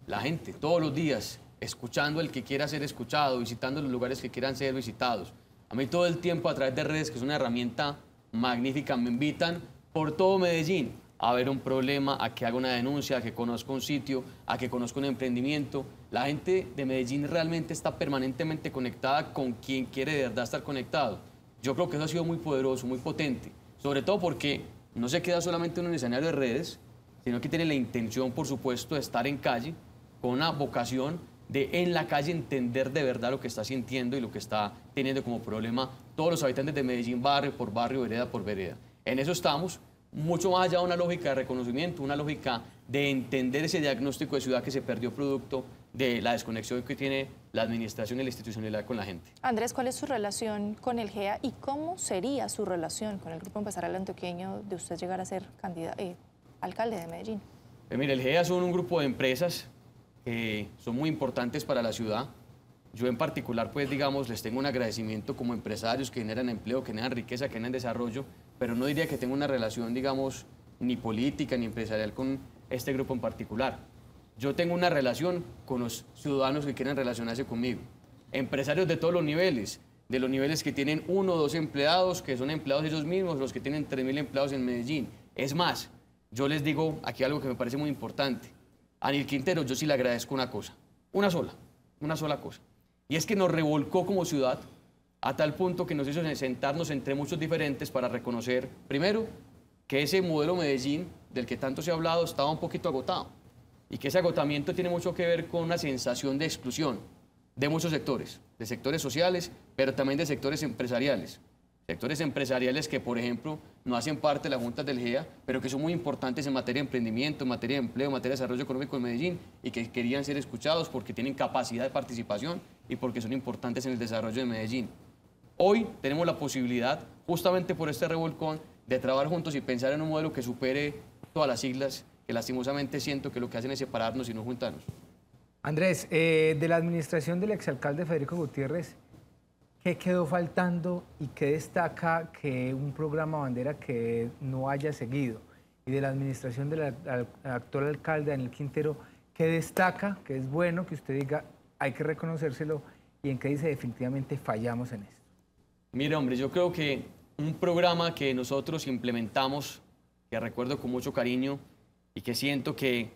La gente, todos los días, escuchando al que quiera ser escuchado, visitando los lugares que quieran ser visitados. A mí todo el tiempo a través de redes, que es una herramienta magnífica, me invitan por todo Medellín a ver un problema, a que haga una denuncia, a que conozca un sitio, a que conozca un emprendimiento. La gente de Medellín realmente está permanentemente conectada con quien quiere de verdad estar conectado. Yo creo que eso ha sido muy poderoso, muy potente, sobre todo porque no se queda solamente en un escenario de redes, sino que tiene la intención, por supuesto, de estar en calle, con una vocación de en la calle entender de verdad lo que está sintiendo y lo que está teniendo como problema todos los habitantes de Medellín, barrio por barrio, vereda por vereda. En eso estamos. mucho más allá de una lógica de reconocimiento, una lógica de entender ese diagnóstico de ciudad que se perdió producto de la desconexión que tiene la administración y la institucionalidad con la gente. Andrés, ¿cuál es su relación con el GEA y cómo sería su relación con el Grupo Empresarial Antioqueño de usted llegar a ser alcalde de Medellín? Mire, el GEA son un grupo de empresas que son muy importantes para la ciudad. Yo en particular, pues digamos, les tengo un agradecimiento como empresarios que generan empleo, que generan riqueza, que generan desarrollo, pero no diría que tengo una relación, digamos, ni política ni empresarial con este grupo en particular. Yo tengo una relación con los ciudadanos que quieren relacionarse conmigo, empresarios de todos los niveles, de los niveles que tienen 1 o 2 empleados, que son empleados ellos mismos, los que tienen 3.000 empleados en Medellín. Es más, yo les digo aquí algo que me parece muy importante. A Nil Quintero yo sí le agradezco una cosa, una sola cosa. Y es que nos revolcó como ciudad a tal punto que nos hizo sentarnos entre muchos diferentes para reconocer, primero, que ese modelo Medellín, del que tanto se ha hablado, estaba un poquito agotado. Y que ese agotamiento tiene mucho que ver con una sensación de exclusión de muchos sectores, de sectores sociales, pero también de sectores empresariales. Sectores empresariales que, por ejemplo, no hacen parte de las juntas del GEA, pero que son muy importantes en materia de emprendimiento, en materia de empleo, en materia de desarrollo económico en Medellín y que querían ser escuchados porque tienen capacidad de participación y porque son importantes en el desarrollo de Medellín. Hoy tenemos la posibilidad, justamente por este revolcón, de trabajar juntos y pensar en un modelo que supere todas las siglas que lastimosamente siento que lo que hacen es separarnos y no juntarnos. Andrés, de la administración del exalcalde Federico Gutiérrez, ¿qué quedó faltando y qué destaca que un programa bandera que no haya seguido? Y de la administración del actual alcalde Daniel Quintero, ¿qué destaca, que es bueno, que usted diga, hay que reconocérselo, y en qué dice definitivamente fallamos en esto? Mire, hombre, yo creo que un programa que nosotros implementamos, que recuerdo con mucho cariño y que siento que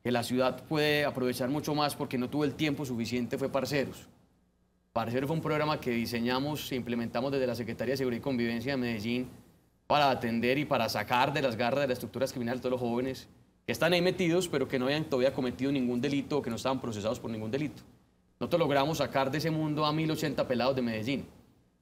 la ciudad puede aprovechar mucho más porque no tuvo el tiempo suficiente, fue Parceros. Parceros fue un programa que diseñamos e implementamos desde la Secretaría de Seguridad y Convivencia de Medellín para atender y para sacar de las garras de las estructuras criminales a todos los jóvenes que están ahí metidos, pero que no habían todavía cometido ningún delito o que no estaban procesados por ningún delito. Nosotros logramos sacar de ese mundo a 1.080 pelados de Medellín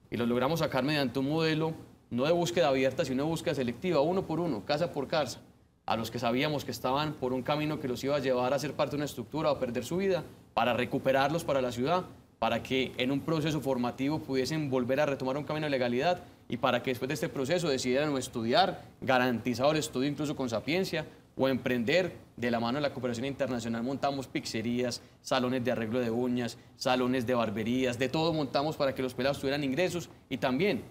y los logramos sacar mediante un modelo no de búsqueda abierta, sino de búsqueda selectiva, uno por uno, casa por casa, a los que sabíamos que estaban por un camino que los iba a llevar a ser parte de una estructura o a perder su vida, para recuperarlos para la ciudad, para que en un proceso formativo pudiesen volver a retomar un camino de legalidad y para que después de este proceso decidieran o estudiar, garantizado el estudio incluso con sapiencia, o emprender de la mano de la cooperación internacional. Montamos pizzerías, salones de arreglo de uñas, salones de barberías, de todo montamos para que los pelados tuvieran ingresos y también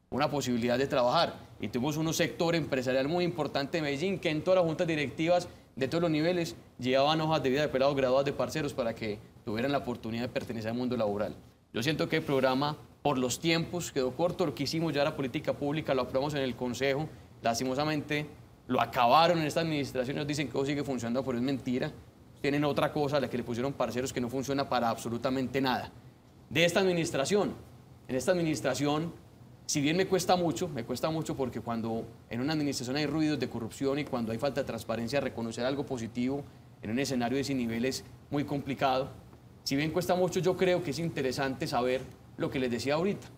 una posibilidad de trabajar. Y tuvimos un sector empresarial muy importante de Medellín que en todas las juntas directivas de todos los niveles llevaban hojas de vida de pelados graduados de Parceros para que tuvieran la oportunidad de pertenecer al mundo laboral. Yo siento que el programa, por los tiempos, quedó corto. Lo que hicimos ya la política pública, lo aprobamos en el Consejo, lastimosamente lo acabaron en esta administración, nos dicen que todo sigue funcionando, pero es mentira. Tienen otra cosa a la que le pusieron Parceros que no funciona para absolutamente nada. De esta administración, en esta administración, si bien me cuesta mucho porque cuando en una administración hay ruidos de corrupción y cuando hay falta de transparencia, reconocer algo positivo en un escenario de ese nivel es muy complicado. Si bien cuesta mucho, yo creo que es interesante saber lo que les decía ahorita,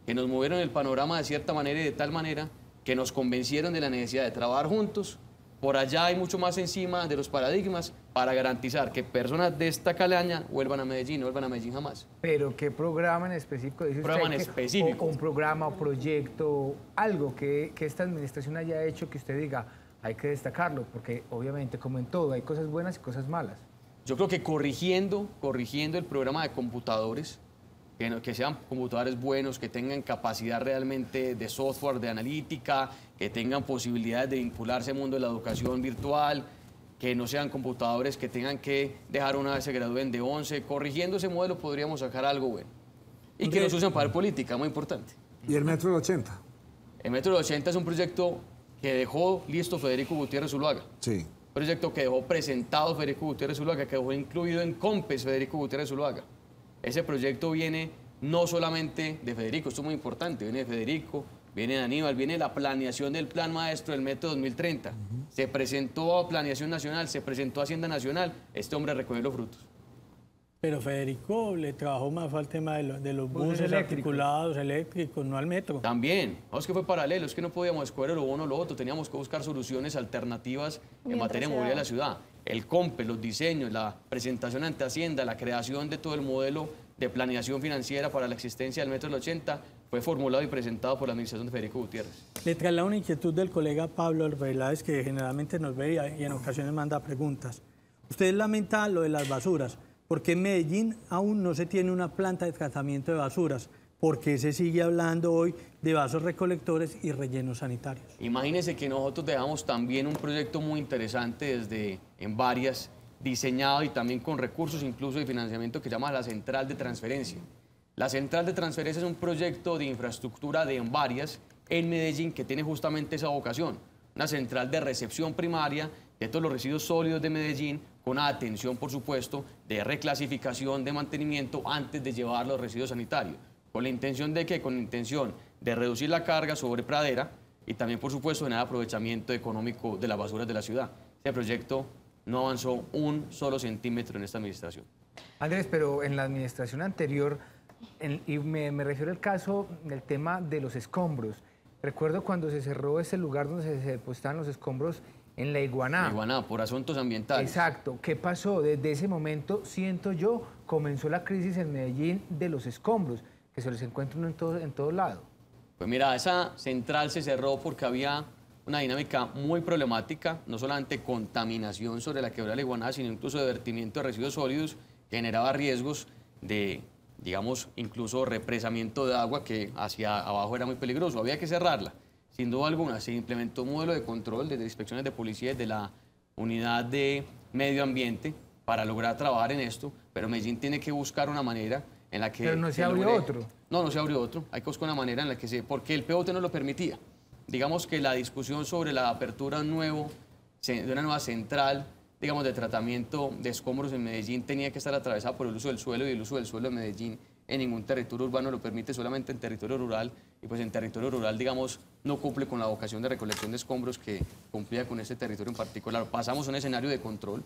que nos movieron el panorama de cierta manera y de tal manera que nos convencieron de la necesidad de trabajar juntos. Por allá hay mucho más encima de los paradigmas para garantizar que personas de esta calaña vuelvan a Medellín, no vuelvan a Medellín jamás. ¿Pero qué programa en específico? Dice programa usted en específico. O un programa o proyecto, algo que esta administración haya hecho que usted diga, hay que destacarlo, porque obviamente, como en todo, hay cosas buenas y cosas malas. Yo creo que corrigiendo el programa de computadores, que sean computadores buenos, que tengan capacidad realmente de software, de analítica, que tengan posibilidades de vincularse al mundo de la educación virtual, que no sean computadores que tengan que dejar una vez se gradúen de 11. Corrigiendo ese modelo podríamos sacar algo bueno. Y que nos usen para política, muy importante. ¿Y el Metro del 80? El Metro del 80 es un proyecto que dejó listo Federico Gutiérrez Zuluaga. Sí. Un proyecto que dejó presentado Federico Gutiérrez Zuluaga, que dejó incluido en COMPES Federico Gutiérrez Zuluaga. Ese proyecto viene no solamente de Federico, esto es muy importante, viene de Federico, viene de Aníbal, viene la planeación del Plan Maestro del Metro 2030. Se presentó a Planeación Nacional, se presentó a Hacienda Nacional, este hombre recogió los frutos. Pero Federico le trabajó más fue al tema de los buses articulados, eléctricos, no al metro. También, no, es que fue paralelo, es que no podíamos escoger lo uno o lo otro, teníamos que buscar soluciones alternativas en materia de movilidad de la ciudad. El COMPE, los diseños, la presentación ante Hacienda, la creación de todo el modelo de planeación financiera para la existencia del metro del 80 fue formulado y presentado por la administración de Federico Gutiérrez. Le traslado una inquietud del colega Pablo Arbeláez, que generalmente nos ve y en ocasiones manda preguntas. Usted lamenta lo de las basuras. ¿Por qué en Medellín aún no se tiene una planta de tratamiento de basuras? ¿Por qué se sigue hablando hoy de vasos recolectores y rellenos sanitarios? Imagínense que nosotros dejamos también un proyecto muy interesante desde Envarias, diseñado y también con recursos incluso de financiamiento que se llama la Central de Transferencia. La Central de Transferencia es un proyecto de infraestructura de Envarias en Medellín que tiene justamente esa vocación. Una central de recepción primaria de todos los residuos sólidos de Medellín, con atención, por supuesto, de reclasificación, de mantenimiento antes de llevar los residuos sanitarios. ¿Con la intención de qué? Con la intención de reducir la carga sobre pradera y también, por supuesto, generar aprovechamiento económico de las basuras de la ciudad. Este proyecto no avanzó un solo centímetro en esta administración. Andrés, pero en la administración anterior, y me refiero al caso del tema de los escombros. Recuerdo cuando se cerró ese lugar donde se depositaban los escombros en la Iguaná. Iguaná, por asuntos ambientales. Exacto. ¿Qué pasó? Desde ese momento, siento yo, comenzó la crisis en Medellín de los escombros, que se los encuentran en todo lado. Pues mira, esa central se cerró porque había una dinámica muy problemática, no solamente contaminación sobre la quebrada de la Iguaná, sino incluso de vertimiento de residuos sólidos, que generaba riesgos de, digamos, incluso represamiento de agua, que hacia abajo era muy peligroso. Había que cerrarla. Sin duda alguna, se implementó un modelo de control desde inspecciones de policía, desde la unidad de medio ambiente, para lograr trabajar en esto, pero Medellín tiene que buscar una manera en la que... Pero no se abrió otro. No, no se abrió otro. Hay que buscar una manera en la que se... Porque el POT no lo permitía. Digamos que la discusión sobre la apertura de una nueva central, digamos, de tratamiento de escombros en Medellín tenía que estar atravesada por el uso del suelo, y el uso del suelo en Medellín en ningún territorio urbano lo permite, solamente en territorio rural, y pues en territorio rural, digamos, no cumple con la vocación de recolección de escombros que cumplía con este territorio en particular. Pasamos a un escenario de control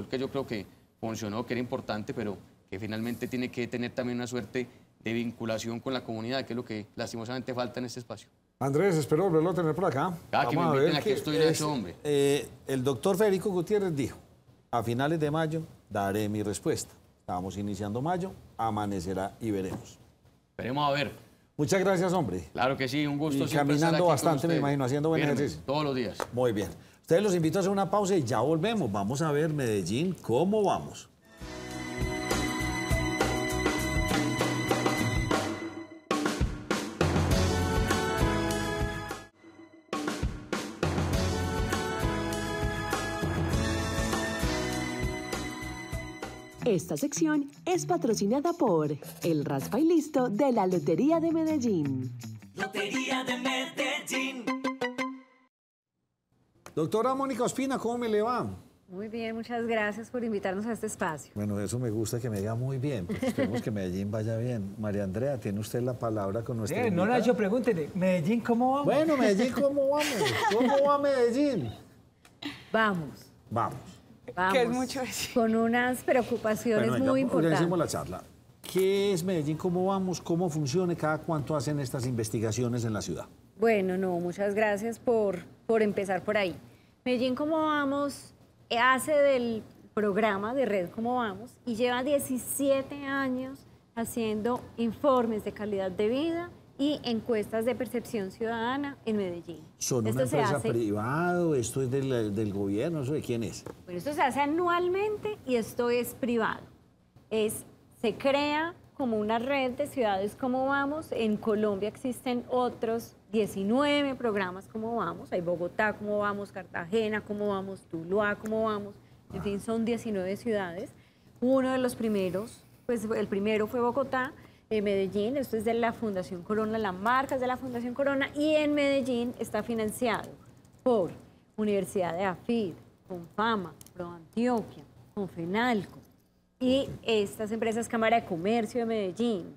que yo creo que funcionó, que era importante, pero que finalmente tiene que tener también una suerte de vinculación con la comunidad, que es lo que lastimosamente falta en este espacio. Andrés, espero volverlo a tener por acá. Cada que me inviten aquí estoy en eso, hombre. El doctor Federico Gutiérrez dijo, a finales de mayo daré mi respuesta. Estamos iniciando mayo, amanecerá y veremos. Veremos a ver. Muchas gracias, hombre. Claro que sí, un gusto. Y caminando bastante, me imagino, haciendo buen ejercicio. Todos los días. Muy bien. Ustedes los invito a hacer una pausa y ya volvemos. Vamos a ver Medellín, cómo vamos. Esta sección es patrocinada por el Raspa y Listo de la Lotería de Medellín. Lotería de Medellín. Doctora Mónica Ospina, ¿cómo me le va? Muy bien, muchas gracias por invitarnos a este espacio. Bueno, eso me gusta que me diga muy bien, porque esperemos que Medellín vaya bien. María Andrea, tiene usted la palabra con nuestra no le ha hecho pregúntele, ¿Medellín cómo vamos? Bueno, Medellín, ¿cómo vamos? ¿Cómo va Medellín? Vamos. Vamos. Vamos, que es mucho decir. Con unas preocupaciones muy importantes. Organicemos la charla. ¿Qué es Medellín? ¿Cómo vamos? ¿Cómo funciona? ¿Cada cuánto hacen estas investigaciones en la ciudad? Bueno, no, muchas gracias por empezar por ahí. Medellín, ¿cómo vamos? Hace del programa de Red Cómo Vamos y lleva 17 años haciendo informes de calidad de vida y encuestas de percepción ciudadana en Medellín. ¿Son una empresa privada? ¿Esto es del gobierno? ¿Eso de quién es? Bueno, esto se hace anualmente y esto es privado. Se crea como una red de ciudades Cómo Vamos. En Colombia existen otros 19 programas Cómo Vamos. Hay Bogotá Cómo Vamos, Cartagena Cómo Vamos, Tuluá Cómo Vamos. En fin, son 19 ciudades. Uno de los primeros, pues el primero fue Bogotá. Medellín, esto es de la Fundación Corona, la marca es de la Fundación Corona, y en Medellín está financiado por Universidad de AFID, Confama, ProAntioquia, Confenalco, y estas empresas Cámara de Comercio de Medellín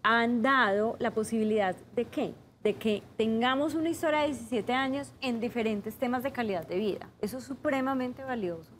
han dado la posibilidad de ¿qué? De que tengamos una historia de 17 años en diferentes temas de calidad de vida. Eso es supremamente valioso.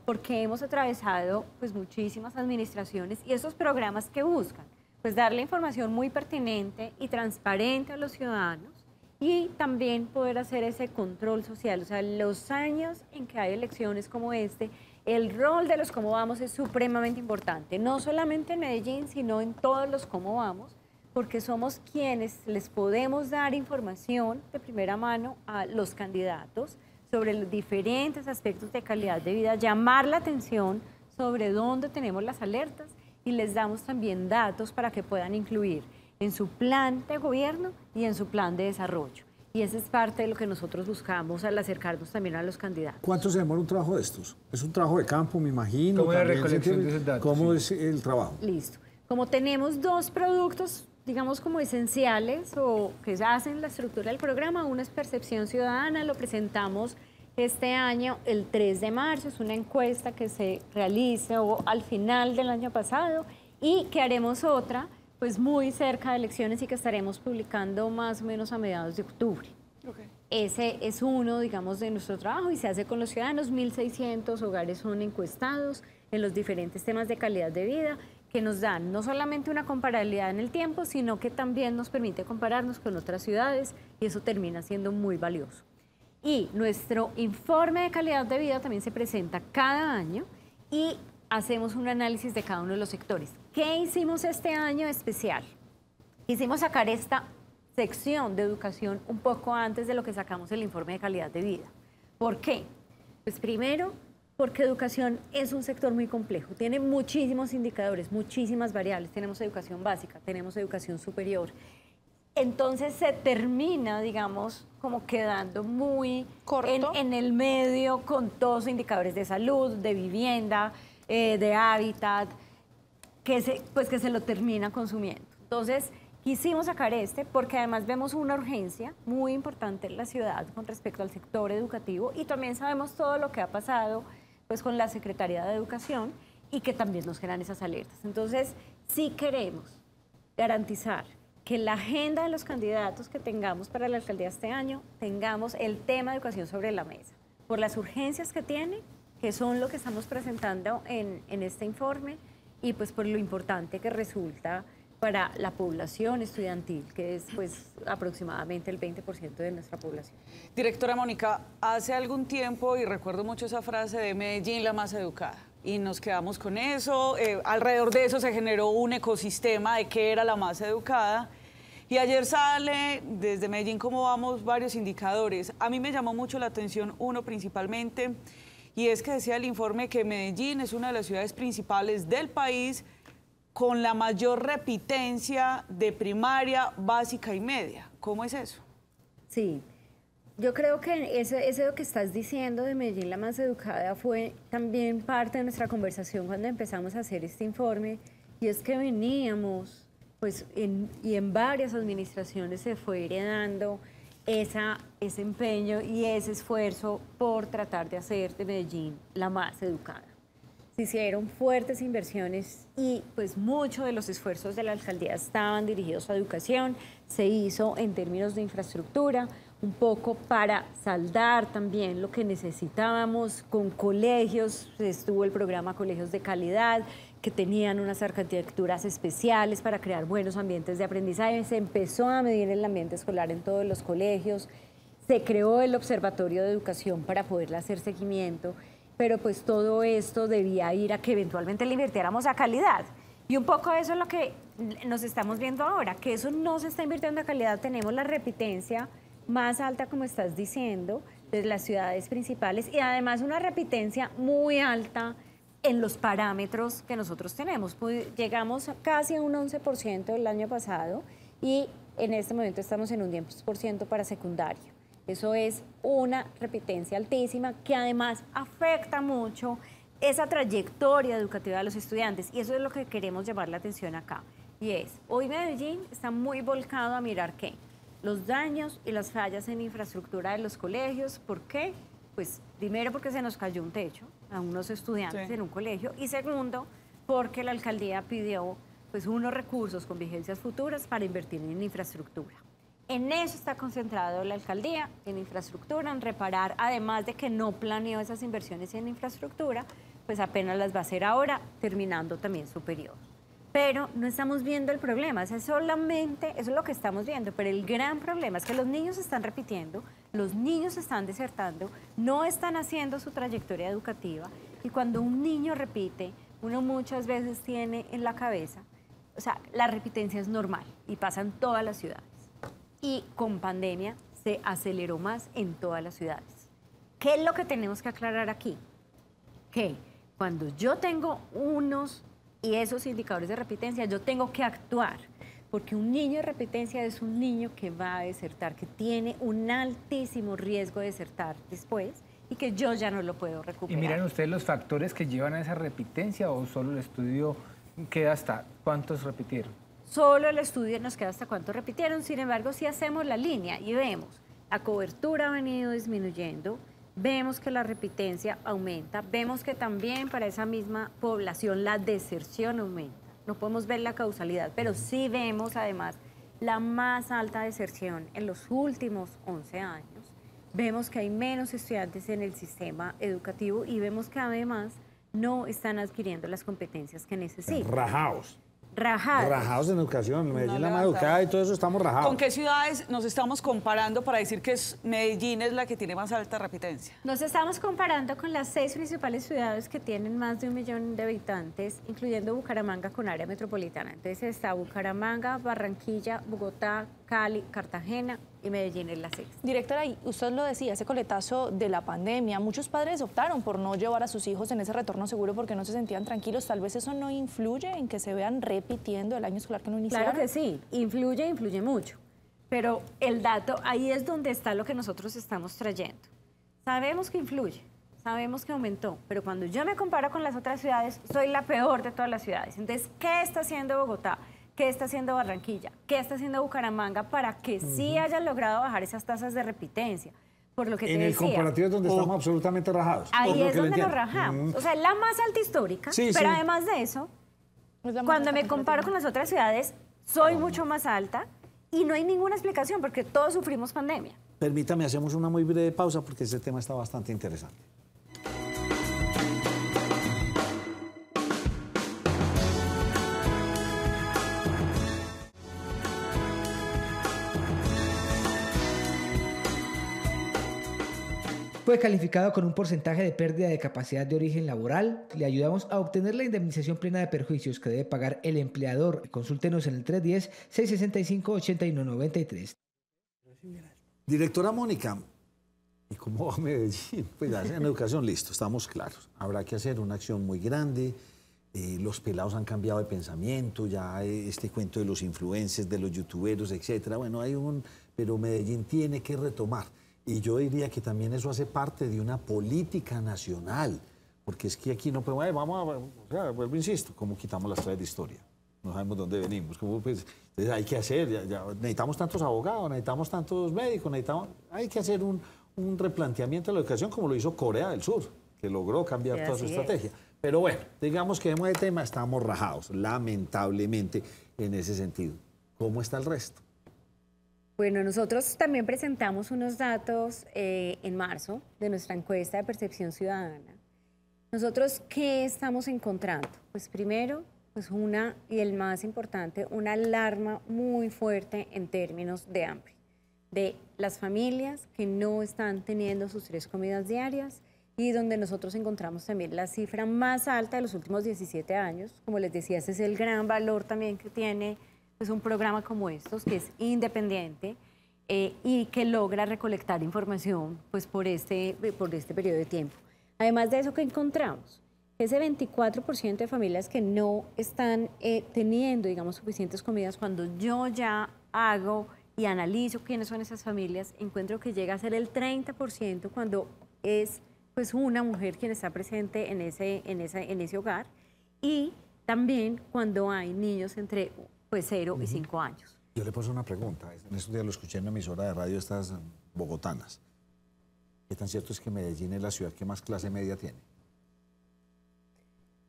porque hemos atravesado pues muchísimas administraciones y esos programas que buscan pues darle información muy pertinente y transparente a los ciudadanos y también poder hacer ese control social. O sea, los años en que hay elecciones como este, el rol de los cómo vamos es supremamente importante, no solamente en Medellín, sino en todos los cómo vamos, porque somos quienes les podemos dar información de primera mano a los candidatos sobre los diferentes aspectos de calidad de vida, llamar la atención sobre dónde tenemos las alertas y les damos también datos para que puedan incluir en su plan de gobierno y en su plan de desarrollo. Y esa es parte de lo que nosotros buscamos al acercarnos también a los candidatos. ¿Cuánto se demora un trabajo de estos? Es un trabajo de campo, me imagino. ¿Cómo es la también recolección de esos datos? ¿Cómo es el trabajo? Listo. Como tenemos dos productos, digamos como esenciales o que hacen la estructura del programa, uno es Percepción Ciudadana, lo presentamos este año, el 3 de marzo, es una encuesta que se realizó al final del año pasado y que haremos otra, pues muy cerca de elecciones y que estaremos publicando más o menos a mediados de octubre. Okay. Ese es uno, digamos, de nuestro trabajo y se hace con los ciudadanos. 1.600 hogares son encuestados en los diferentes temas de calidad de vida que nos dan no solamente una comparabilidad en el tiempo, sino que también nos permite compararnos con otras ciudades y eso termina siendo muy valioso. Y nuestro informe de calidad de vida también se presenta cada año y hacemos un análisis de cada uno de los sectores. ¿Qué hicimos este año especial? Quisimos sacar esta sección de educación un poco antes de lo que sacamos el informe de calidad de vida. ¿Por qué? Pues primero, porque educación es un sector muy complejo, tiene muchísimos indicadores, muchísimas variables. Tenemos educación básica, tenemos educación superior. Entonces se termina, digamos, como quedando muy en el medio con todos los indicadores de salud, de vivienda, de hábitat, que se lo termina consumiendo. Entonces quisimos sacar porque además vemos una urgencia muy importante en la ciudad con respecto al sector educativo y también sabemos todo lo que ha pasado pues, con la Secretaría de Educación y que también nos generan esas alertas. Entonces, sí queremos garantizar que la agenda de los candidatos que tengamos para la alcaldía este año, tengamos el tema de educación sobre la mesa, por las urgencias que tiene, que son lo que estamos presentando en este informe, y pues por lo importante que resulta para la población estudiantil, que es pues aproximadamente el 20% de nuestra población. Directora Mónica, hace algún tiempo, y recuerdo mucho esa frase de Medellín la más educada, y nos quedamos con eso, alrededor de eso se generó un ecosistema de qué era la más educada, y ayer sale desde Medellín cómo vamos varios indicadores. A mí me llamó mucho la atención uno principalmente, y es que decía el informe que Medellín es una de las ciudades principales del país con la mayor repitencia de primaria, básica y media. ¿Cómo es eso? Sí, yo creo que eso que estás diciendo de Medellín la más educada fue también parte de nuestra conversación cuando empezamos a hacer este informe, y es que veníamos, pues, en varias administraciones se fue heredando ese empeño y ese esfuerzo por tratar de hacer de Medellín la más educada. Se hicieron fuertes inversiones y pues muchos de los esfuerzos de la alcaldía estaban dirigidos a educación, se hizo en términos de infraestructura, un poco para saldar también lo que necesitábamos con colegios, estuvo el programa Colegios de Calidad, que tenían unas arquitecturas especiales para crear buenos ambientes de aprendizaje, se empezó a medir el ambiente escolar en todos los colegios, se creó el Observatorio de Educación para poderle hacer seguimiento, pero pues todo esto debía ir a que eventualmente le invirtiéramos a calidad. Y un poco eso es lo que nos estamos viendo ahora, que eso no se está invirtiendo a calidad, tenemos la repitencia más alta, como estás diciendo, de las ciudades principales y además una repitencia muy alta en los parámetros que nosotros tenemos. Pues llegamos casi a un 11% el año pasado y en este momento estamos en un 10% para secundario. Eso es una repitencia altísima que además afecta mucho esa trayectoria educativa de los estudiantes y eso es lo que queremos llamar la atención acá. Y es, hoy Medellín está muy volcado a mirar qué, los daños y las fallas en infraestructura de los colegios. ¿Por qué? Pues primero porque se nos cayó un techo a unos estudiantes en un colegio y segundo porque la alcaldía pidió pues unos recursos con vigencias futuras para invertir en infraestructura. En eso está concentrado la alcaldía, en infraestructura, en reparar, además de que no planeó esas inversiones en infraestructura, pues apenas las va a hacer ahora, terminando también su periodo. Pero no estamos viendo el problema, eso es lo que estamos viendo, pero el gran problema es que los niños están repitiendo, los niños están desertando, no están haciendo su trayectoria educativa, y cuando un niño repite, uno muchas veces tiene en la cabeza, o sea, la repitencia es normal y pasa en todas las ciudades. Y con pandemia se aceleró más en todas las ciudades. ¿Qué es lo que tenemos que aclarar aquí? Que cuando yo tengo unos y esos indicadores de repitencia, yo tengo que actuar, porque un niño de repitencia es un niño que va a desertar, que tiene un altísimo riesgo de desertar después y que yo ya no lo puedo recuperar. ¿Y miran ustedes los factores que llevan a esa repitencia o solo el estudio queda hasta cuántos repitieron? Solo el estudio nos queda hasta cuántos repitieron, sin embargo, si hacemos la línea y vemos, la cobertura ha venido disminuyendo, vemos que la repitencia aumenta, vemos que también para esa misma población la deserción aumenta. No podemos ver la causalidad, pero sí vemos además la más alta deserción en los últimos 11 años. Vemos que hay menos estudiantes en el sistema educativo y vemos que además no están adquiriendo las competencias que necesitan. Rajados. Rajados. Rajados en educación. Medellín la más educada y todo eso estamos rajados. ¿Con qué ciudades nos estamos comparando para decir que Medellín es la que tiene más alta repitencia? Nos estamos comparando con las 6 principales ciudades que tienen más de 1 millón de habitantes, incluyendo Bucaramanga con área metropolitana. Entonces está Bucaramanga, Barranquilla, Bogotá, Cali, Cartagena y Medellín es la 6. Directora, y usted lo decía, ese coletazo de la pandemia, muchos padres optaron por no llevar a sus hijos en ese retorno seguro porque no se sentían tranquilos. Tal vez eso no influye en que se vean repitiendo el año escolar que no iniciaron. Claro que sí, influye mucho. Pero el dato, ahí es donde está lo que nosotros estamos trayendo. Sabemos que influye, sabemos que aumentó, pero cuando yo me comparo con las otras ciudades, soy la peor de todas las ciudades. Entonces, ¿qué está haciendo Bogotá? ¿Qué está haciendo Barranquilla? ¿Qué está haciendo Bucaramanga para que sí hayan logrado bajar esas tasas de repitencia? Por lo que te decía. En el comparativo es donde estamos absolutamente rajados. Ahí es donde nos rajamos. O sea, es la más alta histórica, pero además de eso, cuando me comparo con las otras ciudades, soy mucho más alta y no hay ninguna explicación porque todos sufrimos pandemia. Permítame, hacemos una muy breve pausa porque ese tema está bastante interesante. Fue calificado con un porcentaje de pérdida de capacidad de origen laboral. Le ayudamos a obtener la indemnización plena de perjuicios que debe pagar el empleador. Consúltenos en el 310-665-8193. Directora Mónica, ¿y cómo va Medellín? Pues ya en educación, listo, estamos claros. Habrá que hacer una acción muy grande. Los pelados han cambiado de pensamiento, ya este cuento de los influencers, de los youtuberos, etcétera. Bueno, pero Medellín tiene que retomar. Y yo diría que también eso hace parte de una política nacional, porque es que aquí no podemos, vuelvo, insisto, ¿cómo quitamos las clases de historia? No sabemos dónde venimos, pues, hay que hacer, necesitamos tantos abogados, necesitamos tantos médicos, hay que hacer un replanteamiento de la educación como lo hizo Corea del Sur, que logró cambiar toda su estrategia. Pero bueno, digamos que hemos de tema, estamos rajados, lamentablemente, en ese sentido. ¿Cómo está el resto? Bueno, nosotros también presentamos unos datos en marzo de nuestra encuesta de percepción ciudadana. Nosotros, ¿qué estamos encontrando? Pues primero, pues y el más importante, una alarma muy fuerte en términos de hambre, de las familias que no están teniendo sus 3 comidas diarias y donde nosotros encontramos también la cifra más alta de los últimos 17 años. Como les decía, ese es el gran valor también que tiene pues un programa como estos, que es independiente y que logra recolectar información pues, por este periodo de tiempo. Además de eso, ¿qué encontramos? Ese 24% de familias que no están teniendo, digamos, suficientes comidas, cuando yo ya hago y analizo quiénes son esas familias, encuentro que llega a ser el 30% cuando es pues, una mujer quien está presente en ese hogar y también cuando hay niños entre 0 y 5 años. Yo le puedo hacer una pregunta. En estos días lo escuché en una emisora de radio, estas bogotanas. ¿Qué tan cierto es que Medellín es la ciudad que más clase media tiene?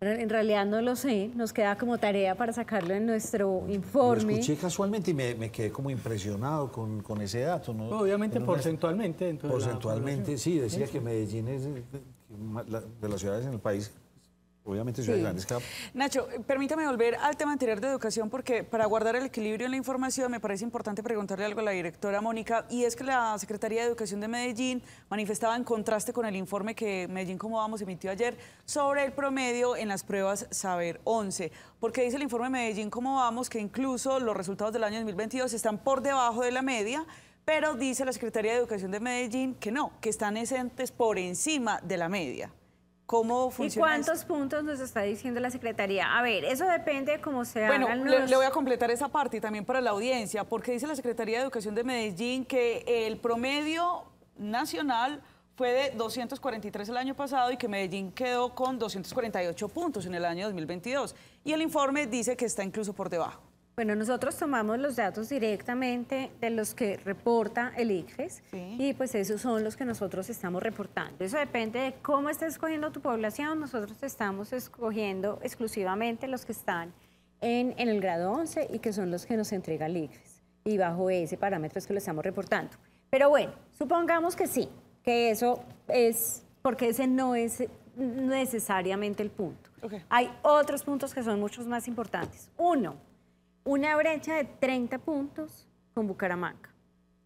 En realidad no lo sé, nos queda como tarea para sacarlo en nuestro informe. Lo escuché casualmente y me quedé como impresionado con ese dato, ¿no? Obviamente porcentualmente. Entonces, porcentualmente, sí, decía que Medellín es de las ciudades en el país. Obviamente ciudades grandes. Nacho, permítame volver al tema anterior de educación porque para guardar el equilibrio en la información me parece importante preguntarle algo a la directora Mónica, y es que la Secretaría de Educación de Medellín manifestaba en contraste con el informe que Medellín Cómo Vamos emitió ayer sobre el promedio en las pruebas Saber 11, porque dice el informe Medellín Cómo Vamos que incluso los resultados del año 2022 están por debajo de la media, pero dice la Secretaría de Educación de Medellín que no, que están exentos por encima de la media. ¿Cómo funciona? ¿Y cuántos puntos nos está diciendo la Secretaría? A ver, eso depende de cómo se hagan Bueno, le voy a completar esa parte y también para la audiencia, porque dice la Secretaría de Educación de Medellín que el promedio nacional fue de 243 el año pasado y que Medellín quedó con 248 puntos en el año 2022. Y el informe dice que está incluso por debajo. Bueno, nosotros tomamos los datos directamente de los que reporta el ICFES y pues esos son los que nosotros estamos reportando. Eso depende de cómo estés escogiendo tu población. Nosotros estamos escogiendo exclusivamente los que están en el grado 11 y que son los que nos entrega el ICFES. Y bajo ese parámetro es que lo estamos reportando. Pero bueno, supongamos que sí, que eso es, porque ese no es necesariamente el punto. Hay otros puntos que son muchos más importantes. Uno, una brecha de 30 puntos con Bucaramanga,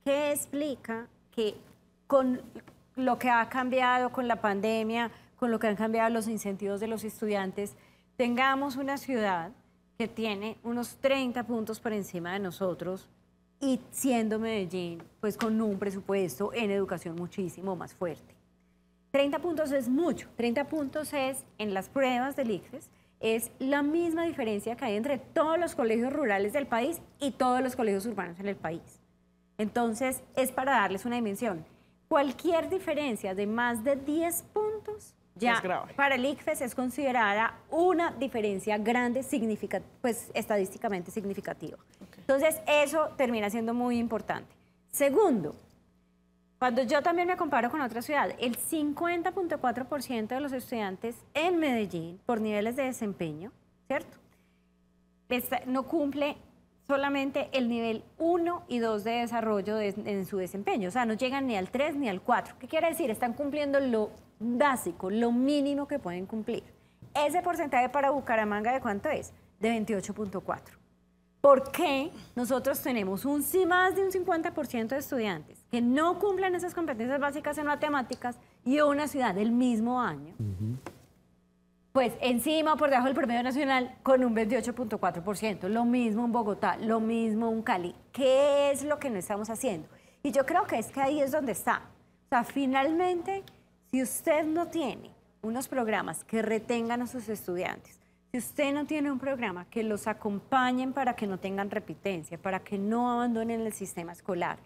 que explica que con lo que ha cambiado con la pandemia, con lo que han cambiado los incentivos de los estudiantes, tengamos una ciudad que tiene unos 30 puntos por encima de nosotros y siendo Medellín, pues con un presupuesto en educación muchísimo más fuerte. 30 puntos es mucho, 30 puntos es en las pruebas del ICFES, es la misma diferencia que hay entre todos los colegios rurales del país y todos los colegios urbanos en el país. Entonces, es para darles una dimensión. Cualquier diferencia de más de 10 puntos, ya para el ICFES es considerada una diferencia grande, pues estadísticamente significativa. Entonces, eso termina siendo muy importante. Segundo, cuando yo también me comparo con otra ciudad, el 50.4% de los estudiantes en Medellín, por niveles de desempeño, ¿cierto? No cumple solamente el nivel 1 y 2 de desarrollo en su desempeño. O sea, no llegan ni al 3 ni al 4. ¿Qué quiere decir? Están cumpliendo lo básico, lo mínimo que pueden cumplir. Ese porcentaje para Bucaramanga, ¿de cuánto es? De 28.4. ¿Por qué nosotros tenemos más de un 50% de estudiantes que no cumplen esas competencias básicas en matemáticas y una ciudad del mismo año? Pues encima o por debajo del promedio nacional con un 28.4%. Lo mismo en Bogotá, lo mismo en Cali. ¿Qué es lo que no estamos haciendo? Y yo creo que ahí es donde está. O sea, finalmente, si usted no tiene unos programas que retengan a sus estudiantes, si usted no tiene un programa que los acompañen para que no tengan repitencia, para que no abandonen el sistema escolar,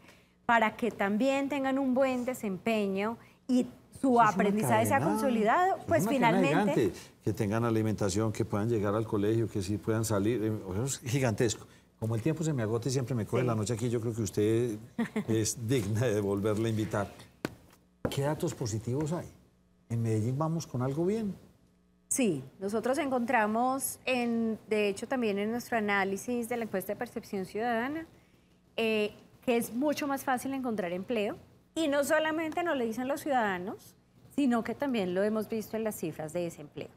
para que también tengan un buen desempeño y su aprendizaje sea consolidado, pues finalmente... Que tengan alimentación, que puedan llegar al colegio, que sí puedan salir. Eso es gigantesco. Como el tiempo se me agota y siempre me coge la noche aquí, yo creo que usted es digna de volverle a invitar. ¿Qué datos positivos hay? ¿En Medellín vamos con algo bien? Sí, nosotros encontramos, de hecho también en nuestro análisis de la encuesta de percepción ciudadana, que es mucho más fácil encontrar empleo y no solamente nos lo dicen los ciudadanos, sino que también lo hemos visto en las cifras de desempleo.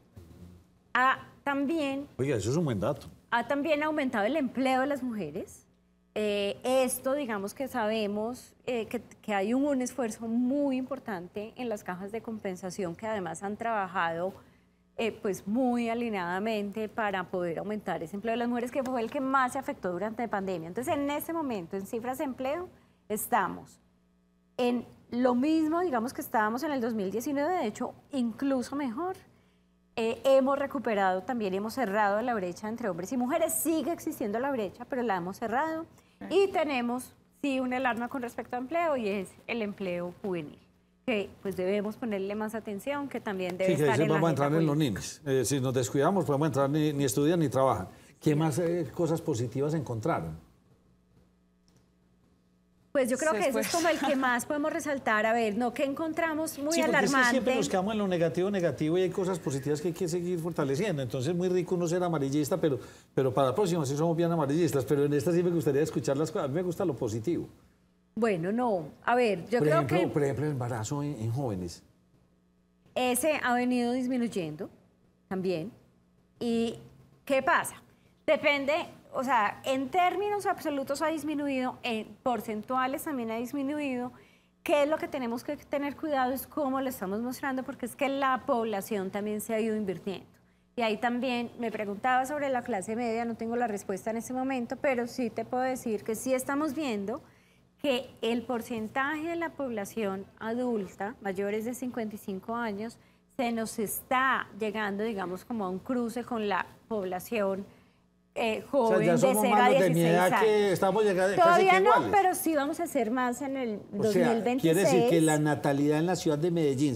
Oiga, eso es un buen dato. Ha también aumentado el empleo de las mujeres. Esto, digamos que sabemos que hay un esfuerzo muy importante en las cajas de compensación que además han trabajado pues muy alineadamente para poder aumentar ese empleo de las mujeres, que fue el que más se afectó durante la pandemia. Entonces, en este momento, en cifras de empleo, estamos en lo mismo, digamos que estábamos en el 2019, de hecho, incluso mejor. Hemos recuperado también, hemos cerrado la brecha entre hombres y mujeres. Sigue existiendo la brecha, pero la hemos cerrado. Y tenemos, sí, una alarma con respecto a empleo y es el empleo juvenil, que pues debemos ponerle más atención, que también debe estar en la vamos a entrar en política. los niños. Si nos descuidamos, podemos entrar ni estudian ni trabajan. ¿Qué más cosas positivas encontraron? Pues yo creo Se que ese fue. es como el que más podemos resaltar. A ver, ¿no? ¿Qué encontramos muy Sí, porque es que alarmante? siempre nos quedamos en lo negativo y hay cosas positivas que hay que seguir fortaleciendo. Entonces es muy rico uno ser amarillista, pero para la próxima sí somos bien amarillistas. Pero en esta sí me gustaría escuchar las cosas. A mí me gusta lo positivo. Bueno, no. A ver, yo Por creo ejemplo, que por ejemplo, el embarazo en jóvenes. ese ha venido disminuyendo también. ¿Y qué pasa? Depende, o sea, en términos absolutos ha disminuido, en porcentuales también ha disminuido. ¿Qué es lo que tenemos que tener cuidado? Es cómo lo estamos mostrando, porque es que la población también se ha ido invirtiendo. Y ahí también me preguntaba sobre la clase media, no tengo la respuesta en este momento, pero sí te puedo decir que sí estamos viendo que el porcentaje de la población adulta, mayores de 55 años, se nos está llegando, digamos, como a un cruce con la población joven, O sea, ya de somos 0 a más los de 16 mi edad años. que estamos llegando casi Todavía que no, iguales. pero sí vamos a hacer más en el O sea, 2026. quiere decir que la natalidad en la ciudad de Medellín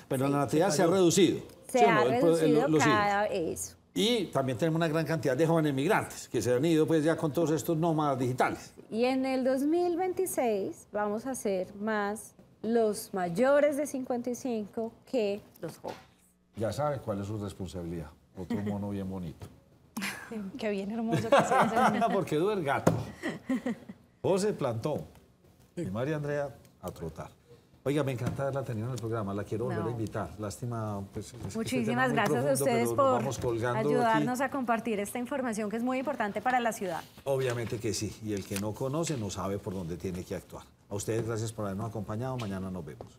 pero la natalidad se ha reducido. se ¿sí o ha no? reducido los hijos. cada vez. Y también tenemos una gran cantidad de jóvenes migrantes que se han ido pues ya con todos estos nómadas digitales. Y en el 2026 vamos a hacer más los mayores de 55 que los jóvenes. Ya sabe cuál es su responsabilidad. Otro mono bien bonito. Qué bien hermoso que sea ese. No, porque dura el gato. José plantó. Y María Andrea a trotar. Oiga, me encanta haberla tenido en el programa. La quiero volver a invitar. Lástima, pues... Muchísimas gracias a ustedes por ayudarnos a compartir esta información que es muy importante para la ciudad. Obviamente que sí. Y el que no conoce no sabe por dónde tiene que actuar. A ustedes gracias por habernos acompañado. Mañana nos vemos.